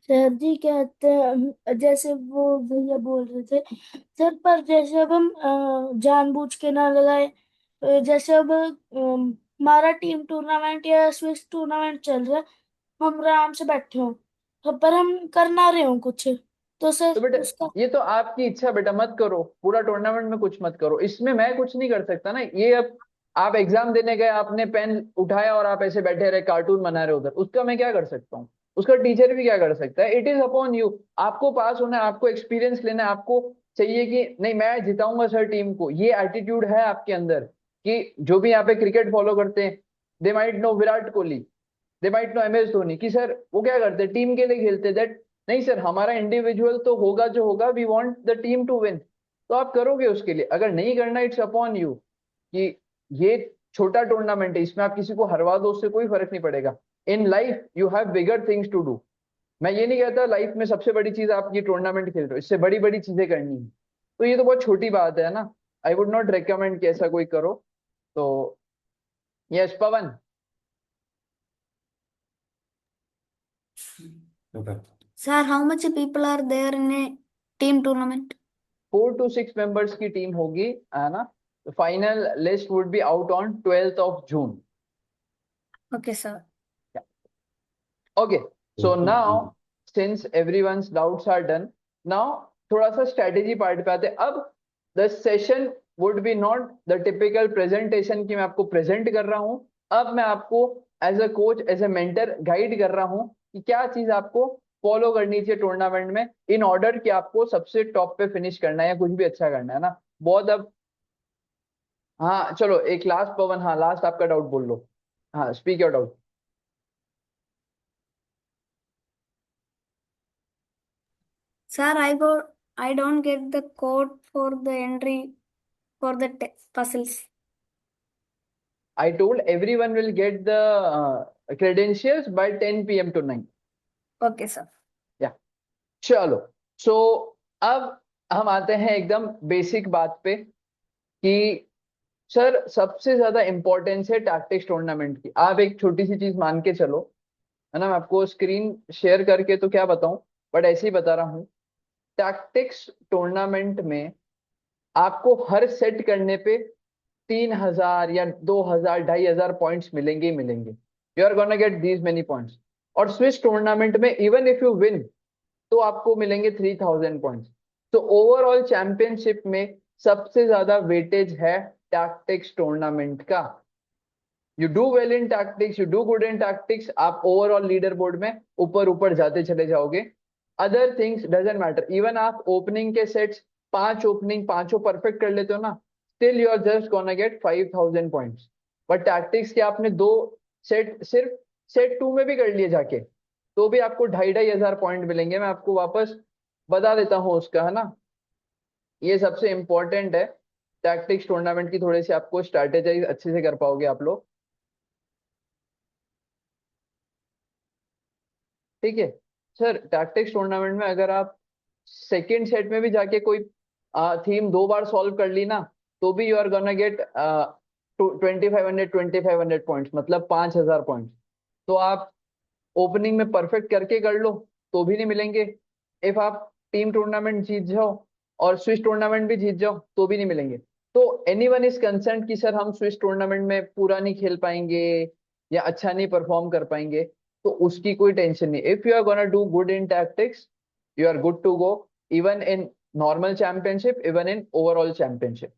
सर जी कहते हैं जैसे वो भैया बोल रहे थे सर, पर जैसे अब हम जानबूझ के ना लगाए, जैसे अब हमारा टीम टूर्नामेंट या स्विस टूर्नामेंट चल रहा है, हम आराम से बैठे हों तो पर हम कर ना रहे हो कुछ, तो सर तो बेटा उसका ये तो आपकी इच्छा बेटा, मत करो, पूरा टूर्नामेंट में कुछ मत करो, इसमें मैं कुछ नहीं कर सकता ना। ये अब आप एग्जाम देने गए, आपने पेन उठाया और आप ऐसे बैठे रहे कार्टून बना रहे उधर, उसका मैं क्या कर सकता हूँ? उसका टीचर भी क्या कर सकता है? It is upon you. आपको पास होना है, आपको एक्सपीरियंस लेना है, आपको चाहिए कि नहीं मैं जिताऊंगा सर टीम को, ये एटीट्यूड है आपके अंदर। कि जो भी यहाँ पे क्रिकेट फॉलो करते हैं, they might know Virat Kohli, they might know MS Dhoni, कि सर वो क्या करते हैं, टीम के लिए खेलते, दैट नहीं सर हमारा इंडिविजुअल तो होगा जो होगा, we want the team to win. तो आप करोगे उसके लिए, अगर नहीं करना इट्स अपॉन यू। कि ये छोटा टूर्नामेंट है, इसमें आप किसी को हरवा दो उससे कोई फर्क नहीं पड़ेगा। In life you have bigger things to do. मैं ये नहीं कहता लाइफ में सबसे बड़ी चीज आप ये टूर्नामेंट खेल रहे हो, इससे बड़ी बड़ी चीजें करनी है। तो ये तो बहुत छोटी बात है ना। आई वुड नॉट रिकमेंड कि ऐसा कोई करो। तो yes Pawan. Sir, how much people are there in a team tournament? 4 to 6 members की टीम होगी, है ना। Final list would be out on 12th of June। Okay, sir. Okay, so now since everyone's doubts are done, now थोड़ा सा strategy part पे आते हैं। अब the session would be not the typical presentation की मैं आपको प्रेजेंट कर रहा हूं। अब मैं आपको as a coach, as a mentor guide कर रहा हूं कि क्या चीज आपको फॉलो करनी चाहिए टूर्नामेंट में, इन ऑर्डर कि आपको सबसे टॉप पे फिनिश करना है या कुछ भी अच्छा करना है ना। बहुत अब हाँ चलो एक लास्ट पवन, हाँ लास्ट आपका डाउट बोल लो। हाँ speak your doubt. Sir, I don't get the code for the entry for the puzzles. I told everyone will get the credentials by 10 p.m. tonight. Okay, sir. Yeah. चलो सो अब हम आते हैं एकदम बेसिक बात पे कि सर सबसे ज्यादा इंपॉर्टेंस है टैक्टिक्स टूर्नामेंट की। आप एक छोटी सी चीज मान के चलो, है ना। मैं आपको स्क्रीन शेयर करके तो क्या बताऊं, बट ऐसे ही बता रहा हूं। टैक्टिक्स टूर्नामेंट में आपको हर सेट करने पे 3,000 या 2,000 2,500 पॉइंट्स मिलेंगे ही मिलेंगे। You are gonna get these many points. और स्विस टूर्नामेंट में इवन इफ यू विन तो आपको मिलेंगे 3,000 पॉइंट्स। तो ओवरऑल चैंपियनशिप में सबसे ज्यादा वेटेज है टैक्टिक्स टूर्नामेंट का। You do well in tactics, you do good in tactics, आप ओवरऑल लीडर बोर्ड में ऊपर ऊपर जाते चले जाओगे। Other things doesn't matter. Even आप ओपनिंग के सेट्स 5 ओपनिंग 5 परफेक्ट कर लेते हो ना, still you are just gonna get 5,000 points. But tactics के आपने 2 सेट सिर्फ सेट 2 में भी कर लिए जाके, तो भी आपको 2,500 पॉइंट मिलेंगे। मैं आपको वापस बता देता हूँ उसका, है ना। ये सबसे इंपॉर्टेंट है टैक्टिक्स टूर्नामेंट की, थोड़ी सी आपको स्ट्रैटेजाइज अच्छे से कर पाओगे आप लोग। ठीक है सर। टैक्टिक्स टूर्नामेंट में अगर आप सेकेंड सेट में भी जाके कोई थीम 2 बार सॉल्व कर ली ना, तो भी you are gonna get 2,500 points, मतलब 5,000 पॉइंट्स। तो आप ओपनिंग में परफेक्ट करके कर लो तो भी नहीं मिलेंगे। इफ आप टीम टूर्नामेंट जीत जाओ और स्विस टूर्नामेंट भी जीत जाओ तो भी नहीं मिलेंगे। तो एनीवन इज कंसर्न कि सर हम स्विस टूर्नामेंट में पूरा नहीं खेल पाएंगे या अच्छा नहीं परफॉर्म कर पाएंगे, तो उसकी कोई टेंशन नहीं। If you are gonna do good in tactics, you are good to go, even in normal championship, even in overall championship.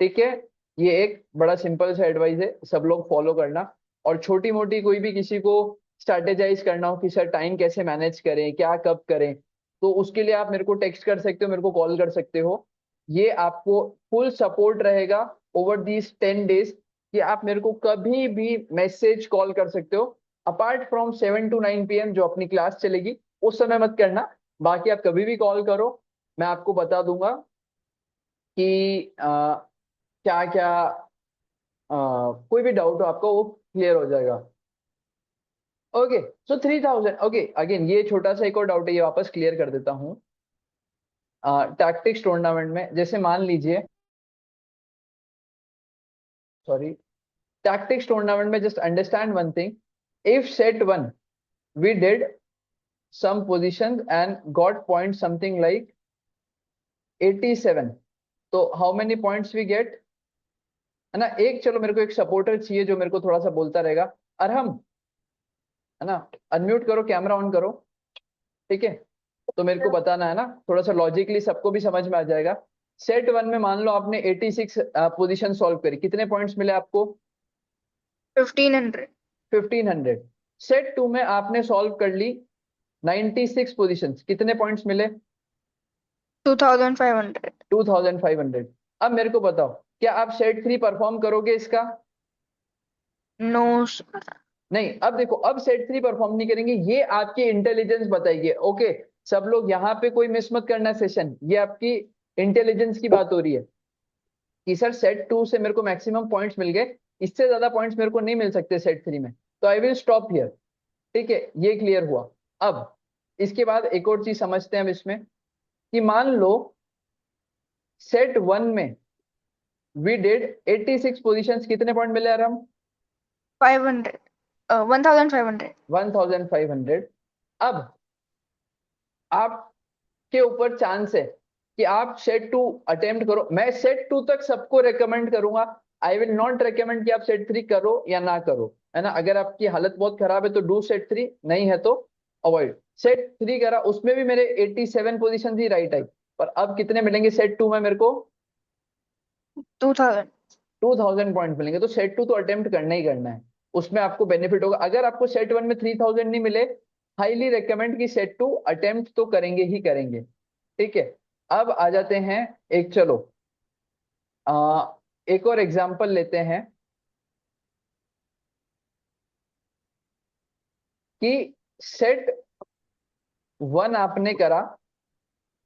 ठीक है। ये एक बड़ा सिंपल सा एडवाइस है, सब लोग फॉलो करना। और छोटी मोटी कोई भी किसी को स्ट्रैटेजाइज करना हो कि सर टाइम कैसे मैनेज करें, क्या कब करें, तो उसके लिए आप मेरे को टेक्स्ट कर सकते हो, मेरे को कॉल कर सकते हो। ये आपको फुल सपोर्ट रहेगा ओवर दीज 10 days कि आप मेरे को कभी भी मैसेज कॉल कर सकते हो। अपार्ट फ्रॉम 7 to 9 PM जो अपनी क्लास चलेगी उस समय मत करना, बाकी आप कभी भी कॉल करो, मैं आपको बता दूंगा कि क्या क्या कोई भी डाउट हो आपका वो क्लियर हो जाएगा। Okay so 3,000। ओके अगेन ये छोटा सा एक और डाउट है, ये वापस क्लियर कर देता हूँ। टैक्टिक्स टूर्नामेंट में जैसे मान लीजिए sorry, tactics tournament में just understand one thing. If set 1 we did some positions and got points something like 87, तो how many points we get, है ना? एक चलो मेरे को एक सपोर्टर चाहिए जो मेरे को थोड़ा सा बोलता रहेगा। अरहम, है ना, अनम्यूट करो, कैमरा ऑन करो, ठीक है? तो मेरे को बताना है ना, थोड़ा सा लॉजिकली सबको भी समझ में आ जाएगा। सेट 1 में मान लो आपने 86 पोजीशन सॉल्व करी, कितने पॉइंट्स मिले आपको? 1500 1500। सेट 2 में आपने सॉल्व कर ली 96 पोजीशंस, कितने पॉइंट्स मिले? 2500 2500। अब मेरे को बताओ, क्या आप सेट 3 परफॉर्म करोगे इसका? नो नहीं। अब देखो, अब सेट 3 परफॉर्म नहीं करेंगे, ये आपकी इंटेलिजेंस बताएगी। ओके, सब लोग यहाँ पे कोई मिस मत करना सेशन, ये आपकी इंटेलिजेंस की बात हो रही है कि सर सेट 2 से मेरे को मैक्सिमम पॉइंट्स मिल गए, इससे ज्यादा पॉइंट्स मेरे को नहीं मिल सकते सेट 3 में, तो आई विल स्टॉप हियर। ठीक है, ये क्लियर हुआ। अब इसके बाद एक और चीज समझते हैं हम इसमें, कि मान लो सेट 1 में वी डिड 86 पोजीशंस, कितने पॉइंट मिले यार हम? 500 1500 1500। अब आपके ऊपर चांस है कि आप सेट 2 अटेम्प्ट करो। मैं सेट 2 तक सबको रेकमेंड करूंगा, आई विल नॉट रेकमेंड कि आप सेट 3 करो या ना करो, है ना? अगर आपकी हालत बहुत खराब है तो डू सेट 3, नहीं है तो अवॉइड। सेट 3 करा, उसमें भी मेरे 87 पोजीशन ही राइट आई, पर अब कितने मिलेंगे सेट 2 में मेरे को? 2000 2000 पॉइंट मिलेंगे। तो सेट 2 तो अटेम्प्ट करना ही करना है, उसमें आपको बेनिफिट होगा। अगर आपको सेट 1 में 3000 नहीं मिले, हाईली रेकमेंड कि सेट 2 अटेम्प्ट तो करेंगे ही करेंगे। ठीक है, अब आ जाते हैं एक, चलो एक और एग्जांपल लेते हैं कि सेट 1 आपने करा,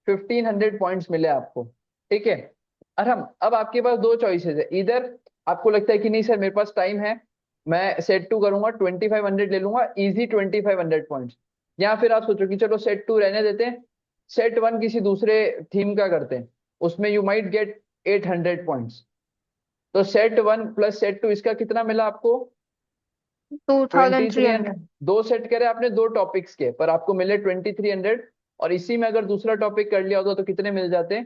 1500 पॉइंट्स मिले आपको। ठीक है, और हम अब आपके पास दो चॉइसेस है, इधर आपको लगता है कि नहीं सर मेरे पास टाइम है, मैं सेट 2 करूंगा, 2500 ले लूंगा, इजी 2500 पॉइंट्स, या फिर आप सोचो कि चलो सेट 2 रहने देते हैं, सेट 1 किसी दूसरे थीम का करते हैं, उसमें यू माइट गेट 800 पॉइंट्स। तो सेट 1 प्लस सेट 2 इसका कितना मिला आपको? 2300 दो सेट करे आपने दो टॉपिक्स के, पर आपको मिले 2300, और इसी में अगर दूसरा टॉपिक कर लिया होता तो कितने मिल जाते?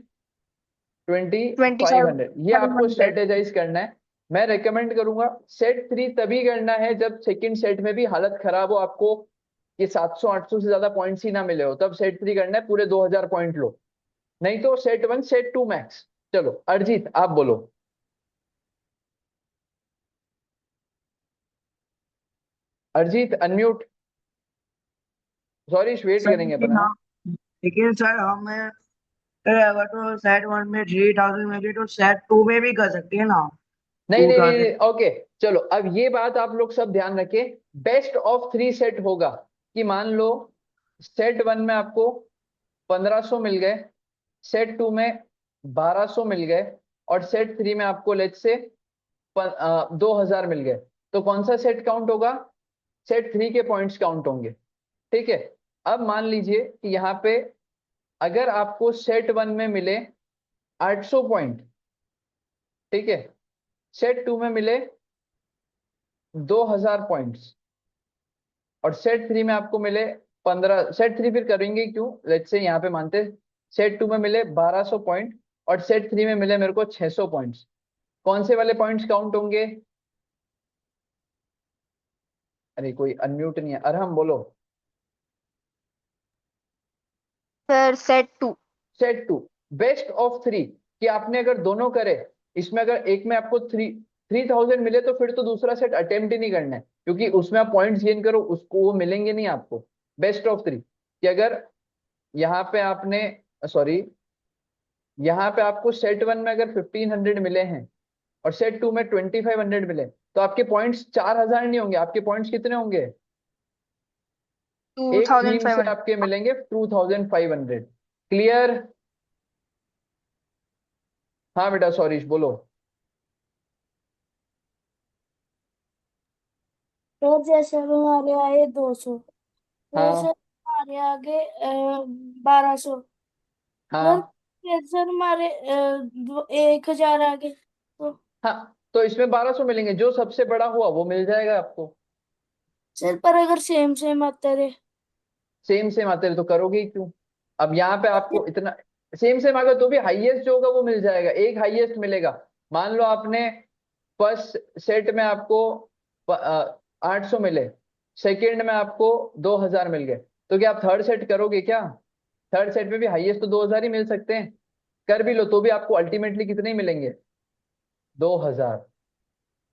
2500। ये आपको 2700 स्ट्रेटेजाइज करना है। मैं रेकमेंड करूंगा सेट 3 तभी करना है जब सेकंड सेट में भी हालत खराब हो, आपको ये 700-800 से ज्यादा पॉइंट्स ही ना मिले हो, तब सेट 3 करना है, पूरे 2000 पॉइंट लो। नहीं तो सेट 1 सेट 2 मैक्स। चलो अरिजीत आप बोलो। Arijit unmute, sorry wait sir करेंगे अपन, लेकिन है ना? लेकिन सर हमें अगर तो सेट 1 में 3000 मिली तो सेट 2 में भी कर सकते हैं ना? नहीं नहीं नहीं, 2000। नहीं ओके, चलो अब ये बात आप लोग सब ध्यान रखें, बेस्ट ऑफ 3 सेट होगा कि मान लो सेट 1 में आपको 1500 मिल गए, सेट 2 में 1200 मिल गए, और सेट 3 में आपको लेट से 2000 मिल गए, तो कौन सा सेट काउंट होगा? सेट 3 के पॉइंट्स काउंट होंगे। ठीक है, अब मान लीजिए कि यहाँ पे अगर आपको सेट 1 में मिले 800 पॉइंट, ठीक है, सेट 2 में मिले 2000 पॉइंट्स, और सेट 3 में आपको मिले 15, सेट 3 फिर करेंगे क्यों, लेट्स से यहाँ पे मानते सेट 2 में मिले 1200 पॉइंट और सेट 3 में मिले मेरे को 600 पॉइंट्स, कौन से वाले पॉइंट्स काउंट होंगे? अरे कोई अनम्यूट नहीं है, अरहम बोलो। Sir set 2 set 2 best of 3, कि आपने अगर दोनों करे, इसमें अगर एक में आपको 3000 मिले तो फिर तो दूसरा सेट अटेम्प्ट ही नहीं करना है, क्योंकि उसमें आप पॉइंट्स गेन करो उसको वो मिलेंगे नहीं आपको। बेस्ट ऑफ 3 कि अगर यहाँ पे आपने, सॉरी, यहाँ पे आपको सेट 1 में अगर 1500 मिले हैं और सेट 2 में 2500 मिले, तो आपके पॉइंट्स 4000 नहीं होंगे, आपके पॉइंट्स कितने होंगे? एक थीम से 2500 आपके मिलेंगे 2500। क्लियर? हाँ बेटा सॉरी बोलो। तो जैसे हमारे आए 200, वैसे हाँ हमारे आगे 1200। सर हाँ सर हमारे 1000 आगे तो हाँ, तो इसमें 1200 मिलेंगे, जो सबसे बड़ा हुआ वो मिल जाएगा आपको। सर पर अगर सेम सेम आते रहे? सेम सेम आते रहे तो करोगे ही क्यों? अब यहाँ पे आपको इतना सेम सेम आएगा तो भी हाईएस्ट जो होगा वो मिल जाएगा, एक हाईएस्ट मिलेगा। मान लो आपने फर्स्ट सेट में आपको 800 मिले, सेकंड में आपको 2000 मिल गए, तो क्या आप थर्ड सेट करोगे क्या? थर्ड सेट में भी हाईएस्ट तो 2000 ही मिल सकते हैं, कर भी लो तो भी आपको अल्टीमेटली कितने ही मिलेंगे? 2000,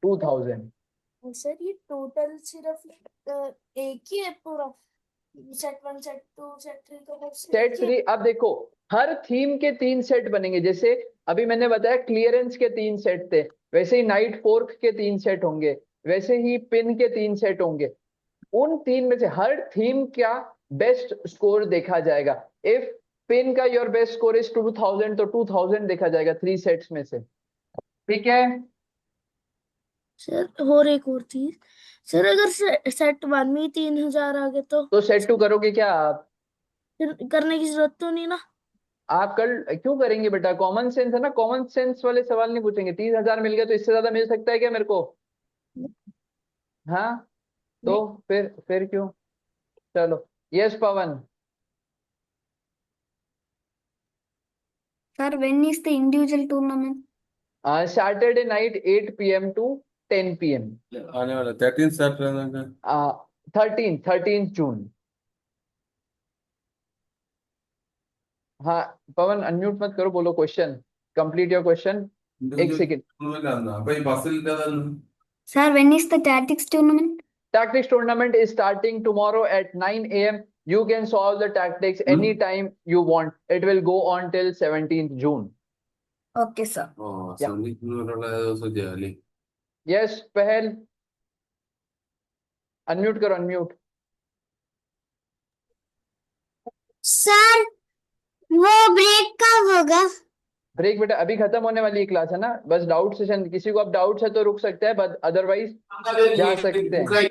2000। सर ये टोटल सिर्फ एक ही है पूरा, set one set two set three का बस सेट एक ही है? 3 अब देखो, हर थीम के 3 सेट बनेंगे। जैसे अभी मैंने बताया क्लियरेंस के 3 सेट थे, वैसे ही नाइट फोर्क के 3 सेट होंगे, वैसे ही पिन के 3 सेट होंगे। उन 3 में से हर थीम का बेस्ट स्कोर देखा जाएगा। इफ पिन का योर बेस्ट स्कोर इज 2000 तो 2000 देखा जाएगा 3 सेट्स में से, ठीक है? सर और एक और चीज, सर अगर सेट वन में ही 3000 आ गए तो सेट 2 करोगे क्या आप? फिर करने की जरूरत तो नहीं ना? आप कर क्यों करेंगे बेटा, कॉमन सेंस है ना, कॉमन सेंस वाले सवाल नहीं पूछेंगे। 30,000 मिल गया तो इससे ज्यादा मिल सकता है क्या मेरे को? हाँ, तो फिर क्यों? चलो, yes Pawan. Sir, when is the individual tournament? Saturday night 8 PM to 10 PM। आने वाला 13 सैटरडे 13 जून। हाँ पवन, अनम्यूट मत करो, बोलो क्वेश्चन, कंप्लीट योर क्वेश्चन। एक second. Sir, when is the tactics tournament? Tactics tournament is starting tomorrow at 9 AM. You can solve the tactics anytime you want. It will go on till 17th June. Okay, sir. Yes, पहल unmute करो, unmute. Sir वो break कब होगा? Break बेटा अभी खत्म होने वाली क्लास है ना, बस डाउट सेशन, किसी को अब डाउट्स है तो रुक सकते हैं, बट अदरवाइज जा सकते हैं,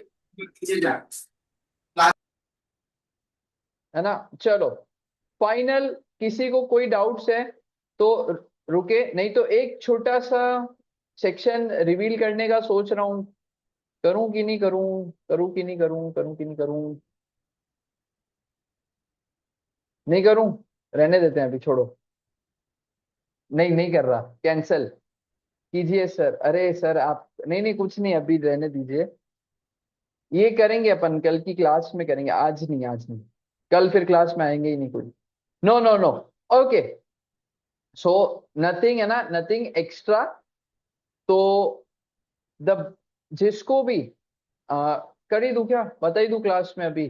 है ना? चलो फाइनल, किसी को कोई डाउट्स है तो रुके, नहीं तो एक छोटा सा सेक्शन रिवील करने का सोच रहा हूँ, करूं कि नहीं करूं, करूं कि नहीं करूं, करूं कि नहीं करूं, नहीं करूं, रहने देते हैं अभी, छोड़ो, नहीं नहीं कर रहा, कैंसल कीजिए सर। अरे सर आप, नहीं नहीं कुछ नहीं, अभी रहने दीजिए, ये करेंगे अपन कल की क्लास में करेंगे, आज नहीं, आज नहीं, कल फिर क्लास में आएंगे ही नहीं कोई। No no no, okay, so nothing है ना, नथिंग एक्स्ट्रा। तो द जिसको भी कर ही दूं क्या, बता ही दूं क्लास में अभी?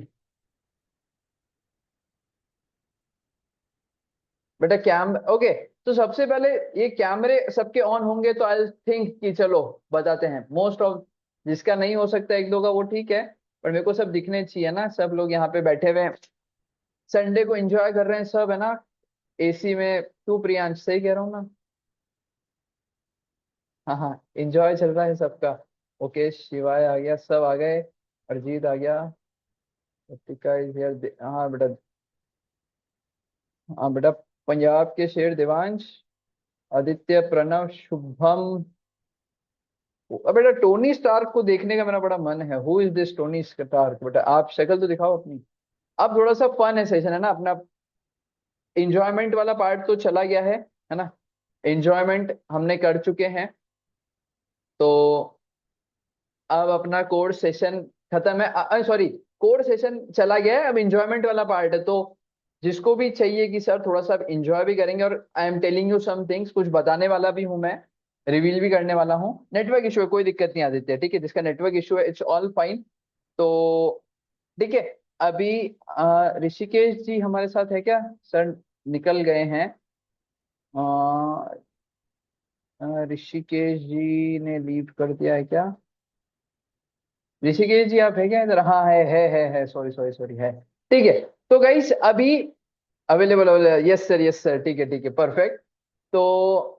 बेटा ओके, तो सबसे पहले ये कैमरे सबके ऑन होंगे तो आई थिंक कि चलो बताते हैं। मोस्ट ऑफ जिसका नहीं हो सकता एक दो का वो ठीक है, पर मेरे को सब दिखने चाहिए ना, सब लोग यहाँ पे बैठे हुए हैं, संडे को एंजॉय कर रहे हैं सब, है ना? एसी में, तू प्रियांश सही कह रहा हूँ ना? हाँ हाँ, एंजॉय चल रहा है सबका। ओके, शिवाय आ गया, सब आ गए, अरिजीत आ गया, ऋतिका is here, हाँ बेटा, हाँ बेटा, पंजाब के शेर देवांश, आदित्य, प्रणव, शुभम। अब बेटा टोनी स्टार्क को देखने का मेरा बड़ा मन है। Who is this Tony Stark? बेटा आप शक्ल तो दिखाओ अपनी। अब थोड़ा सा फन है सेशन, है ना? अपना एंजॉयमेंट वाला पार्ट तो चला गया है ना? एंजॉयमेंट हमने कर चुके हैं, तो अब अपना कोड सेशन खत्म है, सॉरी, कोड सेशन चला गया है, अब एंजॉयमेंट वाला पार्ट है। तो जिसको भी चाहिए कि सर थोड़ा सा एंजॉय भी करेंगे, और I am telling you some things, कुछ बताने वाला भी हूं मैं, रिवील भी करने वाला हूँ। नेटवर्क इशू है, कोई दिक्कत नहीं आदित्य, ठीक है? जिसका नेटवर्क इशू है इट्स ऑल फाइन। तो ठीक है, अभी ऋषिकेश जी हमारे साथ है क्या? सर निकल गए हैं, ऋषिकेश जी ने लीव कर दिया है क्या? ऋषिकेश जी आप है क्या इधर? हाँ है, सॉरी सॉरी सॉरी, है, ठीक है। तो गाइस अभी available, yes sir, yes sir, ठीक है ठीक है, परफेक्ट। तो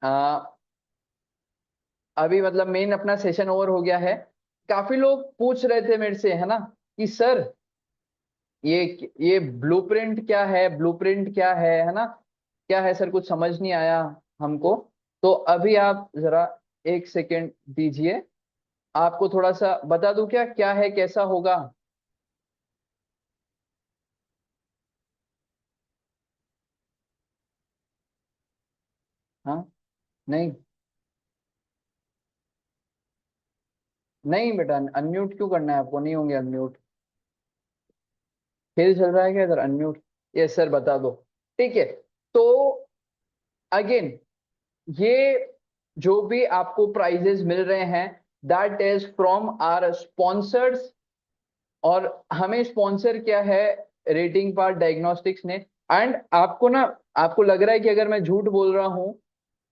आ, अभी मतलब मेन अपना सेशन ओवर हो गया है। काफी लोग पूछ रहे थे मेरे से, है ना, कि सर ये ब्लूप्रिंट क्या है, ब्लूप्रिंट क्या है ना, क्या है सर, कुछ समझ नहीं आया हमको। तो अभी आप जरा एक सेकेंड दीजिए, आपको थोड़ा सा बता दूं क्या क्या है कैसा होगा। हाँ, नहीं नहीं बेटा, अनम्यूट क्यों करना है आपको, नहीं होंगे अनम्यूट। खेल चल रहा है क्या इधर, अनम्यूट। यस सर बता दो। ठीक है, तो अगेन ये जो भी आपको प्राइजेस मिल रहे हैं that is from our sponsors, और हमें स्पॉन्सर क्या है, रेटिंग पार्ट डायग्नोस्टिक्स ने। एंड आपको ना, आपको लग रहा है कि अगर मैं झूठ बोल रहा हूं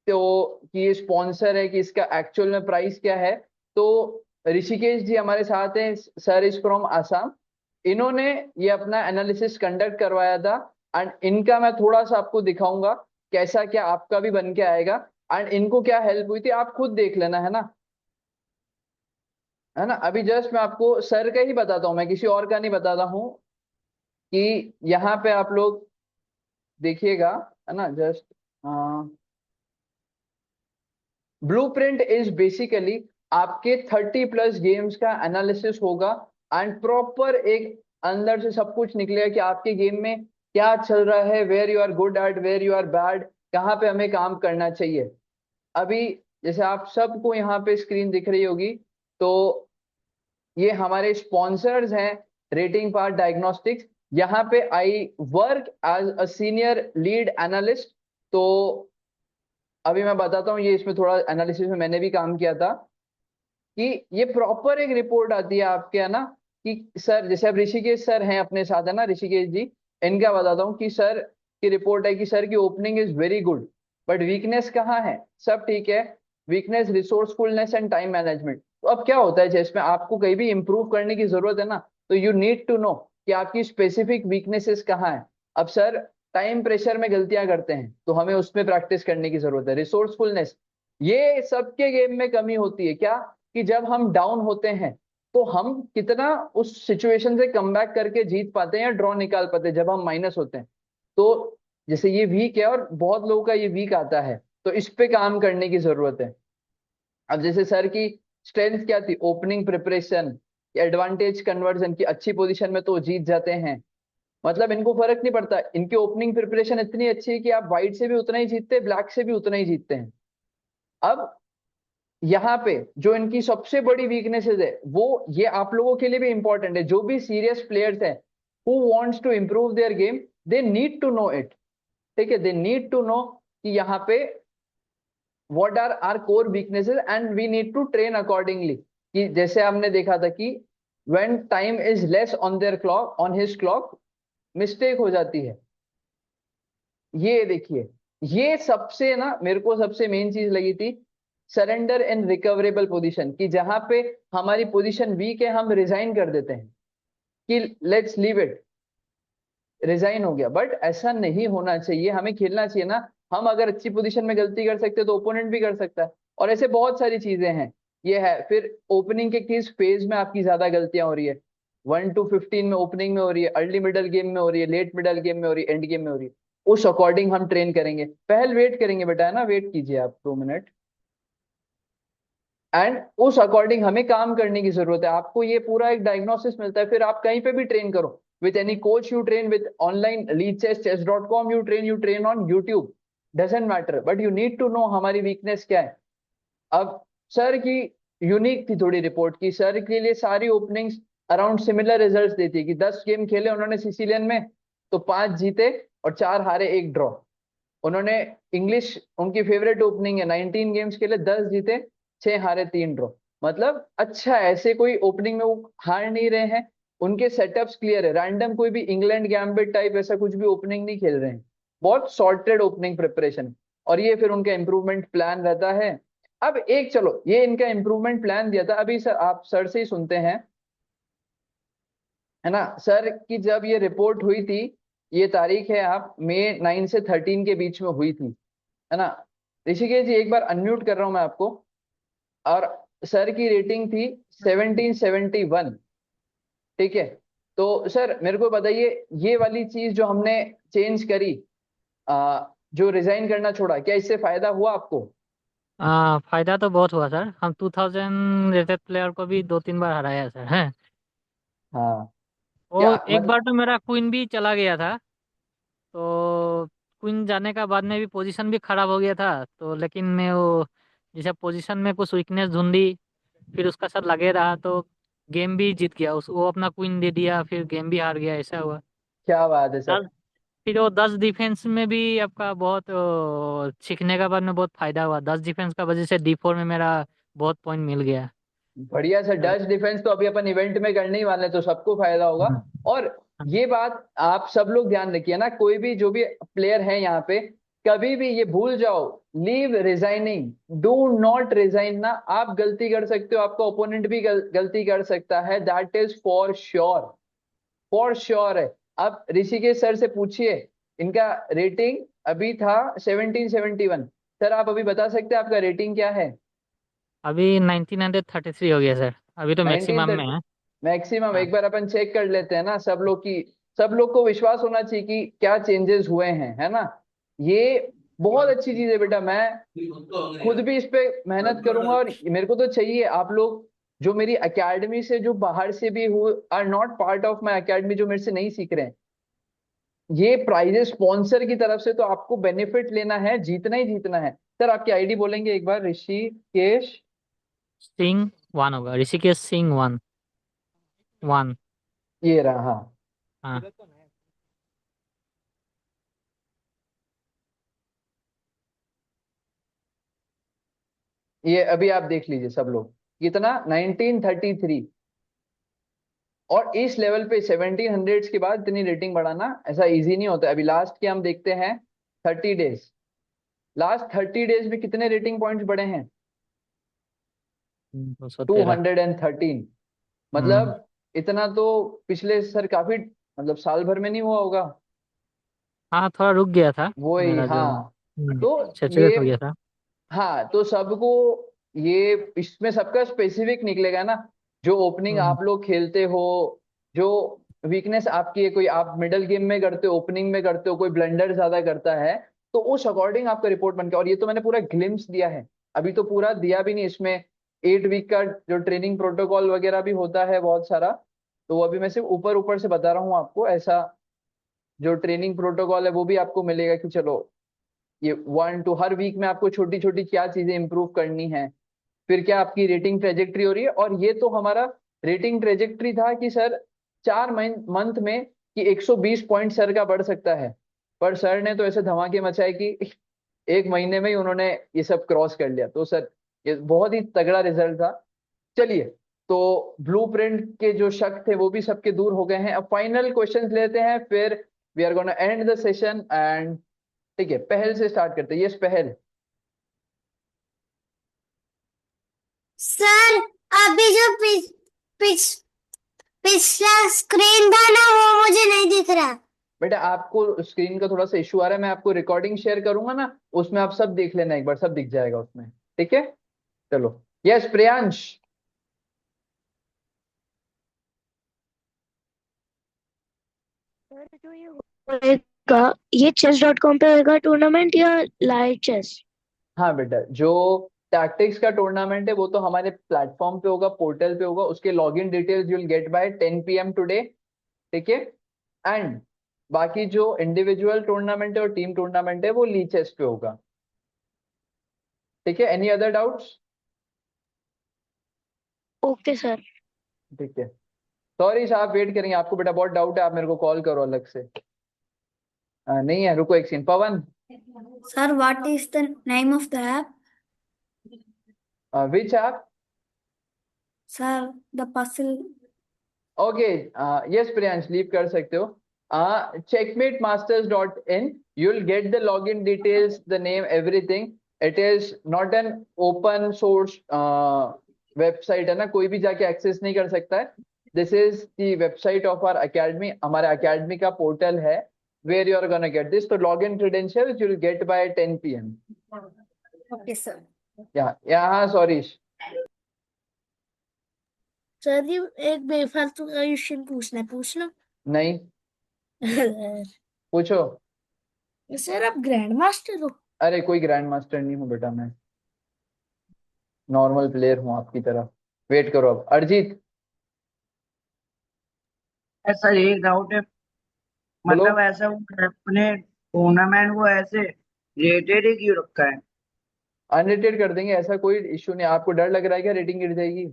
तो कि ये स्पॉन्सर है, कि इसका एक्चुअल में प्राइस क्या है, तो ऋषिकेश जी हमारे साथ हैं, सर इज फ्रॉम आसाम। इन्होंने ये अपना एनालिसिस कंडक्ट करवाया था, एंड इनका मैं थोड़ा सा आपको दिखाऊंगा कैसा क्या आपका भी बन के आएगा, एंड इनको क्या हेल्प हुई थी आप खुद देख लेना, है ना, है ना। अभी जस्ट मैं आपको सर का ही बताता हूँ, मैं किसी और का नहीं बताता हूँ, कि यहाँ पे आप लोग देखिएगा, है ना। जस्ट ब्लूप्रिंट इज बेसिकली आपके 30+ गेम्स का एनालिसिस होगा, एंड प्रॉपर एक अंदर से सब कुछ निकलेगा कि आपके गेम में क्या चल रहा है, where you are good at, where you are bad, कहाँ पे हमें काम करना चाहिए। अभी जैसे आप सबको यहाँ पे स्क्रीन दिख रही होगी, तो ये हमारे स्पॉन्सर्स हैं, रेटिंग पार्ट डायग्नोस्टिक्स। यहाँ पे I work as a senior lead analyst. तो अभी मैं बताता हूँ, ये इसमें थोड़ा एनालिसिस में मैंने भी काम किया था, कि ये प्रॉपर एक रिपोर्ट आती है आपके, है ना, कि सर जैसे अब ऋषिकेश सर हैं अपने साथ, है ना, ऋषिकेश जी, इनका बताता हूँ कि सर की रिपोर्ट है कि सर की opening is very good, but weakness कहाँ है, सब ठीक है, weakness resourcefulness and time management. तो अब क्या होता है, जैसे इसमें आपको कहीं भी इंप्रूव करने की जरूरत है ना, तो यू नीड टू नो कि आपकी स्पेसिफिक वीकनेसेस कहाँ है। अब सर टाइम प्रेशर में गलतियां करते हैं, तो हमें उसमें प्रैक्टिस करने की जरूरत है। रिसोर्सफुलनेस, ये सबके गेम में कमी होती है क्या, कि जब हम डाउन होते हैं तो हम कितना उस सिचुएशन से कम बैक करके जीत पाते हैं या ड्रॉ निकाल पाते हैं जब हम माइनस होते हैं। तो जैसे ये वीक है और बहुत लोगों का ये वीक आता है, तो इस पे काम करने की जरूरत है। अब जैसे सर की स्ट्रेंथ क्या थी, ओपनिंग प्रिपरेशन, एडवांटेज कन्वर्जन की अच्छी पोजीशन में तो जीत जाते हैं, मतलब इनको फर्क नहीं पड़ता, इनकी ओपनिंग प्रिपरेशन इतनी अच्छी है कि आप व्हाइट से भी उतना ही जीतते हैं, ब्लैक से भी उतना ही जीतते हैं। अब यहाँ पे जो इनकी सबसे बड़ी वीकनेसेस है, वो ये आप लोगों के लिए भी इंपॉर्टेंट है, जो भी सीरियस प्लेयर्स हैं who wants to improve their game, they need to know it. ठीक है, दे नीड टू नो कि यहाँ पे what are our core weaknesses and we need to train accordingly. कि जैसे हमने देखा था कि when time is less on their clock, on his clock, mistake हो जाती है। ये देखिए, ये सबसे ना मेरे को सबसे मेन चीज लगी थी, सरेंडर इन रिकवरेबल पोजीशन, कि जहां पे हमारी पोजीशन वीक है हम रिजाइन कर देते हैं कि लेट्स लीव इट, रिजाइन हो गया। बट ऐसा नहीं होना चाहिए, हमें खेलना चाहिए ना। हम अगर अच्छी पोजीशन में गलती कर सकते हैं तो ओपोनेंट भी कर सकता है, और ऐसे बहुत सारी चीजें हैं। ये है फिर ओपनिंग के किस फेज में आपकी ज्यादा गलतियां हो रही है, 1 to 15 में ओपनिंग में हो रही है, अर्ली मिडल गेम में हो रही है, लेट मिडल गेम में हो रही है, एंड गेम में हो रही है, उस अकॉर्डिंग हम ट्रेन करेंगे। पहल वेट करेंगे बेटा, है ना, वेट कीजिए आप 2 मिनट, एंड उस अकॉर्डिंग हमें काम करने की जरूरत है। आपको ये पूरा एक डायग्नोसिस मिलता है, फिर आप कहीं पे भी ट्रेन करो, with any coach you train, with online Lichess, chess.com you train on YouTube, doesn't matter, but you need to know हमारी वीकनेस क्या है। अब सर की यूनिक थी थोड़ी रिपोर्ट की, सर के लिए सारी ओपनिंग्स अराउंड सिमिलर रिजल्ट्स देती है, कि 10 गेम खेले उन्होंने सिसिलियन में, तो 5 जीते और 4 हारे 1 ड्रॉ। उन्होंने इंग्लिश, उनकी फेवरेट ओपनिंग है, 19 गेम्स खेले, 10 जीते 6 हारे 3 ड्रॉ। मतलब अच्छा, ऐसे कोई ओपनिंग में वो हार नहीं रहे हैं, उनके सेटअप्स क्लियर है, रैंडम कोई भी इंग्लैंड गैम्बिट टाइप ऐसा कुछ भी ओपनिंग नहीं खेल रहे हैं, बहुत सॉर्टेड ओपनिंग प्रिपरेशन। और ये फिर उनका इंप्रूवमेंट प्लान रहता है। अब एक चलो, ये इनका इंप्रूवमेंट प्लान दिया था, अभी सर आप सर से ही सुनते हैं, है ना। सर की जब ये रिपोर्ट हुई थी, ये तारीख है आप मई 9 से 13 के बीच में हुई थी, है ना। ऋषिकेश जी एक बार अनम्यूट कर रहा हूं मैं आपको। और सर की रेटिंग थी 1771। ठीक है, तो सर मेरे को बताइए, ये वाली चीज जो हमने चेंज करी, जो रिजाइन करना छोड़ा, क्या इससे फायदा हुआ आपको? फायदा तो बहुत हुआ सर। हम 2000 रेटेड प्लेयर को भी 2-3 बार हराया सर है। हाँ, क्या और एक बार तो मेरा क्वीन भी चला गया था। तो क्वीन जाने का बाद में भी पोजीशन भी खराब हो गया था। तो लेकिन मैं वो जैसे पोजीशन में कुछ वीकनेस ढूंढी, फिर उसका साथ लगे रहा तो गेम भी जीत गया। उस वो अपना क्वीन दे दिया, फिर गेम भी हार गया, ऐसा हुआ। क्या बात है सर। दस फिर वो 10 डिफेंस में भी आपका बहुत सीखने का बाद में बहुत फायदा हुआ। 10 डिफेंस का वजह से D4 में मेरा बहुत पॉइंट मिल गया। बढ़िया सर, तो डच डिफेंस तो अभी अपन इवेंट में करने ही वाले हैं, तो सबको फायदा होगा। हाँ, और हाँ, ये बात आप सब लोग ध्यान रखिए ना, कोई भी जो भी प्लेयर है यहाँ पे, कभी भी ये भूल जाओ, leave resigning, do not resign ना। आप गलती कर सकते हो, आपका ओपोनेंट भी गलती कर सकता है, that is for sure, for sure है। अब ऋषिकेश सर से पूछिए, इनका रेटिंग अभी था 1771। सर आप अभी बता सकते हैं आपका रेटिंग क्या है? अभी 1933 हो गया सर। अभी तो मैक्सिमम में 1930 है। मैक्सिमम। हाँ, एक बार अपन चेक कर लेते हैं ना सब लोग की, सब लोग को विश्वास होना चाहिए कि क्या चेंजेस हुए हैं, है ना। ये बहुत अच्छी चीज है बेटा, मैं खुद भी इस पे मेहनत करूंगा, और मेरे को तो चाहिए आप लोग जो मेरी एकेडमी से, जो बाहर से भी who are not part of my academy, जो मेरे से नहीं सीख रहे हैं, ये प्राइजेस स्पॉन्सर की तरफ से, तो आपको बेनिफिट लेना है, जीतना ही जीतना है। सर आपकी आईडी बोलेंगे एक बार? ऋषिकेश सिंह 1 होगा, ऋषिकेश सिंह 1 1। ये रहा, हाँ। हाँ, ये अभी आप देख लीजिए सब लोग, कितना 1933। और इस लेवल पे 1700 के बाद इतनी रेटिंग बढ़ाना ऐसा इजी नहीं होता। अभी लास्ट के हम देखते हैं 30 डेज, लास्ट 30 डेज में कितने रेटिंग पॉइंट्स बढ़े हैं? 213। 213। हम्म। मतलब इतना तो पिछले सर काफी, मतलब साल भर में नहीं हुआ होगा। हाँ, थोड़ा रुक गया था वही, मेरा जो हाँ। तो सैचुरेट ये, हो गया था। हाँ तो सबको ये, इसमें सबका स्पेसिफिक निकलेगा ना, जो ओपनिंग हम्म। आप लोग खेलते हो, जो वीकनेस आपकी है, कोई आप मिडल गेम में करते हो, ओपनिंग में करते हो, कोई ब्लंडर ज्यादा करता है, तो उस अकॉर्डिंग आपका रिपोर्ट बन के। और ये तो मैंने पूरा ग्लिम्स दिया है, अभी तो पूरा दिया भी नहीं। इसमें 8 वीक का जो ट्रेनिंग प्रोटोकॉल वगैरह भी होता है बहुत सारा, तो वो अभी मैं सिर्फ ऊपर ऊपर से बता रहा हूँ आपको। ऐसा जो ट्रेनिंग प्रोटोकॉल है वो भी आपको मिलेगा कि चलो ये 1 to हर वीक में आपको छोटी छोटी क्या चीजें इंप्रूव करनी है, फिर क्या आपकी रेटिंग ट्रेजेक्ट्री हो रही है। और ये तो हमारा रेटिंग ट्रेजेक्ट्री था कि सर 4 मंथ में कि 120 पॉइंट सर का बढ़ सकता है, पर सर ने तो ऐसे धमाके मचाए कि 1 महीने में ही उन्होंने ये सब क्रॉस कर लिया। तो सर ये बहुत ही तगड़ा रिजल्ट था। चलिए, तो ब्लूप्रिंट के जो शक थे वो भी सबके दूर हो गए हैं। अब फाइनल क्वेश्चंस लेते हैं, फिर we are gonna end the session. And ठीक है, पहल से स्टार्ट करते हैं। यस पहल। सर अभी जो पिछला स्क्रीन था ना, वो मुझे नहीं दिख रहा। बेटा आपको स्क्रीन का थोड़ा सा इशू आ रहा है, मैं आपको रिकॉर्डिंग शेयर करूंगा ना, उसमें आप सब देख लेना एक बार, सब दिख जाएगा उसमें। ठीक है, चलो। यस प्रियांश। सर जो ये होएगा, ये chess.com पे होएगा टूर्नामेंट या लाइव चेस? हाँ बेटा, जो टैक्टिक्स का टूर्नामेंट है वो तो हमारे प्लेटफॉर्म पे होगा, पोर्टल पे होगा, उसके login details you will get by 10 PM today. ठीक है। एंड बाकी जो इंडिविजुअल टूर्नामेंट है और टीम टूर्नामेंट है वो ली चेस पे होगा। ठीक है, any other doubts? Okay sir. ठीक है, सॉरी साहब वेट करेंगे, आपको बेटा बहुत डाउट है, आप मेरे को कॉल करो अलग से। नहीं है, रुको एक सीन। Pavan, Sir, what is the name of the app? Which app? Sir, the puzzle. Okay, yes Priyansh, leave कर सकते हो। checkmatemasters.in, you will get the login details, the name, everything. It is not an open source website है ना, कोई भी जाके access नहीं कर सकता है। This is the website of our academy, हमारे एकेडमी का पोर्टल है, where you are gonna get this. तो login credentials you will get by 10 PM। Okay, sir. यहाँ सॉरी। सर जी एक बेफालतू का क्वेश्चन पूछना है, पूछ लो। नहीं, पूछो। सर आप ग्रैंड मास्टर हो? अरे कोई ग्रैंड मास्टर नहीं हूँ बेटा मैं। नॉर्मल प्लेयर हूँ आपकी तरह। वेट करो अब अरिजीत। सर एक डाउट है, बोलो। मतलब ऐसा वो अपने टूर्नामेंट को ऐसे रेटेड ही क्यों रखा है? अनरेटेड कर देंगे, ऐसा कोई इशू नहीं। आपको डर लग रहा है क्या रेटिंग गिर जाएगी?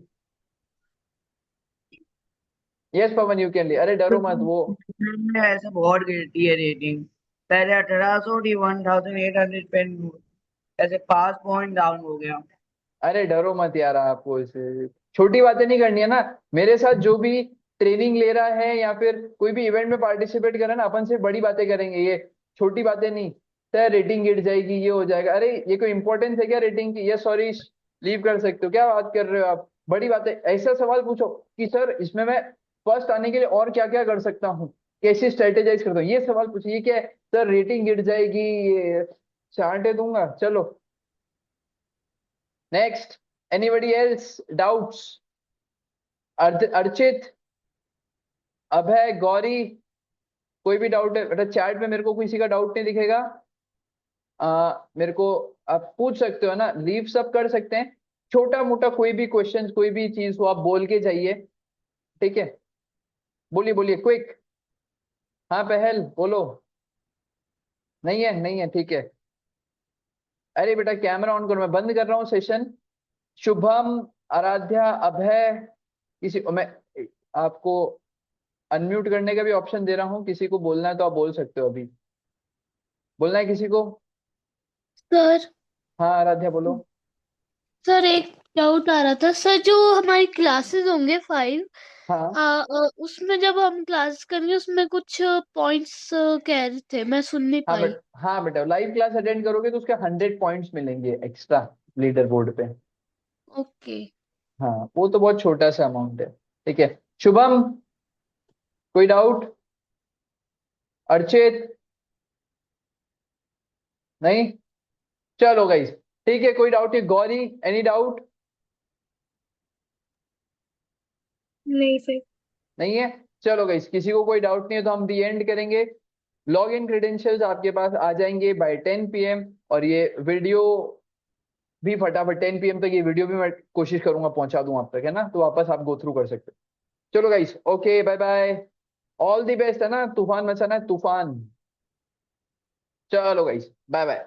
यस पवन यू कैन ली, अरे डरो मत वो। में ऐसे बहुत गिरती है रेटिंग। पहले 1800 थी, 1800 पे ऐसे 5 पॉइंट डाउन हो गया। अरे डरो मत यार, आपको इसे छोटी बातें नहीं करनी है ना। मेरे साथ जो भी ट्रेनिंग ले रहा है या फिर कोई भी इवेंट में पार्टिसिपेट कर रहा है ना, अपन से बड़ी बातें करेंगे, ये छोटी बातें नहीं। सर रेटिंग गिर जाएगी, ये हो जाएगा, अरे ये कोई इंपॉर्टेंस है क्या रेटिंग की? ये सॉरी लीव कर सकते हो, क्या बात कर रहे हो आप? बड़ी बातें, ऐसा सवाल पूछो कि सर इसमें मैं फर्स्ट आने के लिए और क्या क्या कर सकता हूँ, कैसे स्ट्रेटेजाइज करता हूँ, ये सवाल पूछो। ये क्या है सर रेटिंग गिर जाएगी, ये चांटे दूंगा। चलो next, anybody else doubts? Archit, Abhay, Gauri, कोई भी डाउट है बेटा चैट में, मेरे को किसी का डाउट नहीं दिखेगा। मेरे को आप पूछ सकते हो ना, लीव सब कर सकते हैं। छोटा मोटा कोई भी क्वेश्चन कोई भी चीज हो आप बोल के जाइए, ठीक है? बोलिए बोलिए क्विक। हाँ पहल बोलो। नहीं है, नहीं है, ठीक है। अरे बेटा कैमरा ऑन करो, मैं बंद कर रहा हूँ सेशन। शुभम, आराध्या, अभय, किसी मैं आपको अनम्यूट करने का भी ऑप्शन दे रहा हूँ, किसी को बोलना है तो आप बोल सकते हो अभी। बोलना है किसी को? सर हाँ आराध्या बोलो। सर एक डाउट आ रहा था सर, जो हमारी क्लासेस होंगे 5, हाँ उसमें जब हम क्लास करेंगे उसमें कुछ पॉइंट्स कह रहे थे, मैं सुन नहीं हाँ पाई। हाँ बेटा लाइव क्लास अटेंड करोगे तो उसके 100 पॉइंट्स मिलेंगे एक्स्ट्रा लीडर बोर्ड पे। ओके। हाँ वो तो बहुत छोटा सा अमाउंट है, ठीक है। शुभम, कोई डाउट? अर्चित, नहीं? चलो गाइस ठीक है, कोई डाउट नहीं। Gauri, any doubt? नहीं सर। नहीं है? चलो गाइस किसी को कोई डाउट नहीं है तो हम दी एंड करेंगे। लॉग इन क्रेडेंशियल्स आपके पास आ जाएंगे बाय 10 PM, और ये वीडियो भी फटाफट 10 PM तक, ये वीडियो भी मैं कोशिश करूंगा पहुंचा दूं आप तक, है ना? तो वापस आप गो थ्रू कर सकते हो। चलो guys okay bye bye, all the best, है ना? तूफान मचाना है तूफान। चलो गाइस बाय बाय।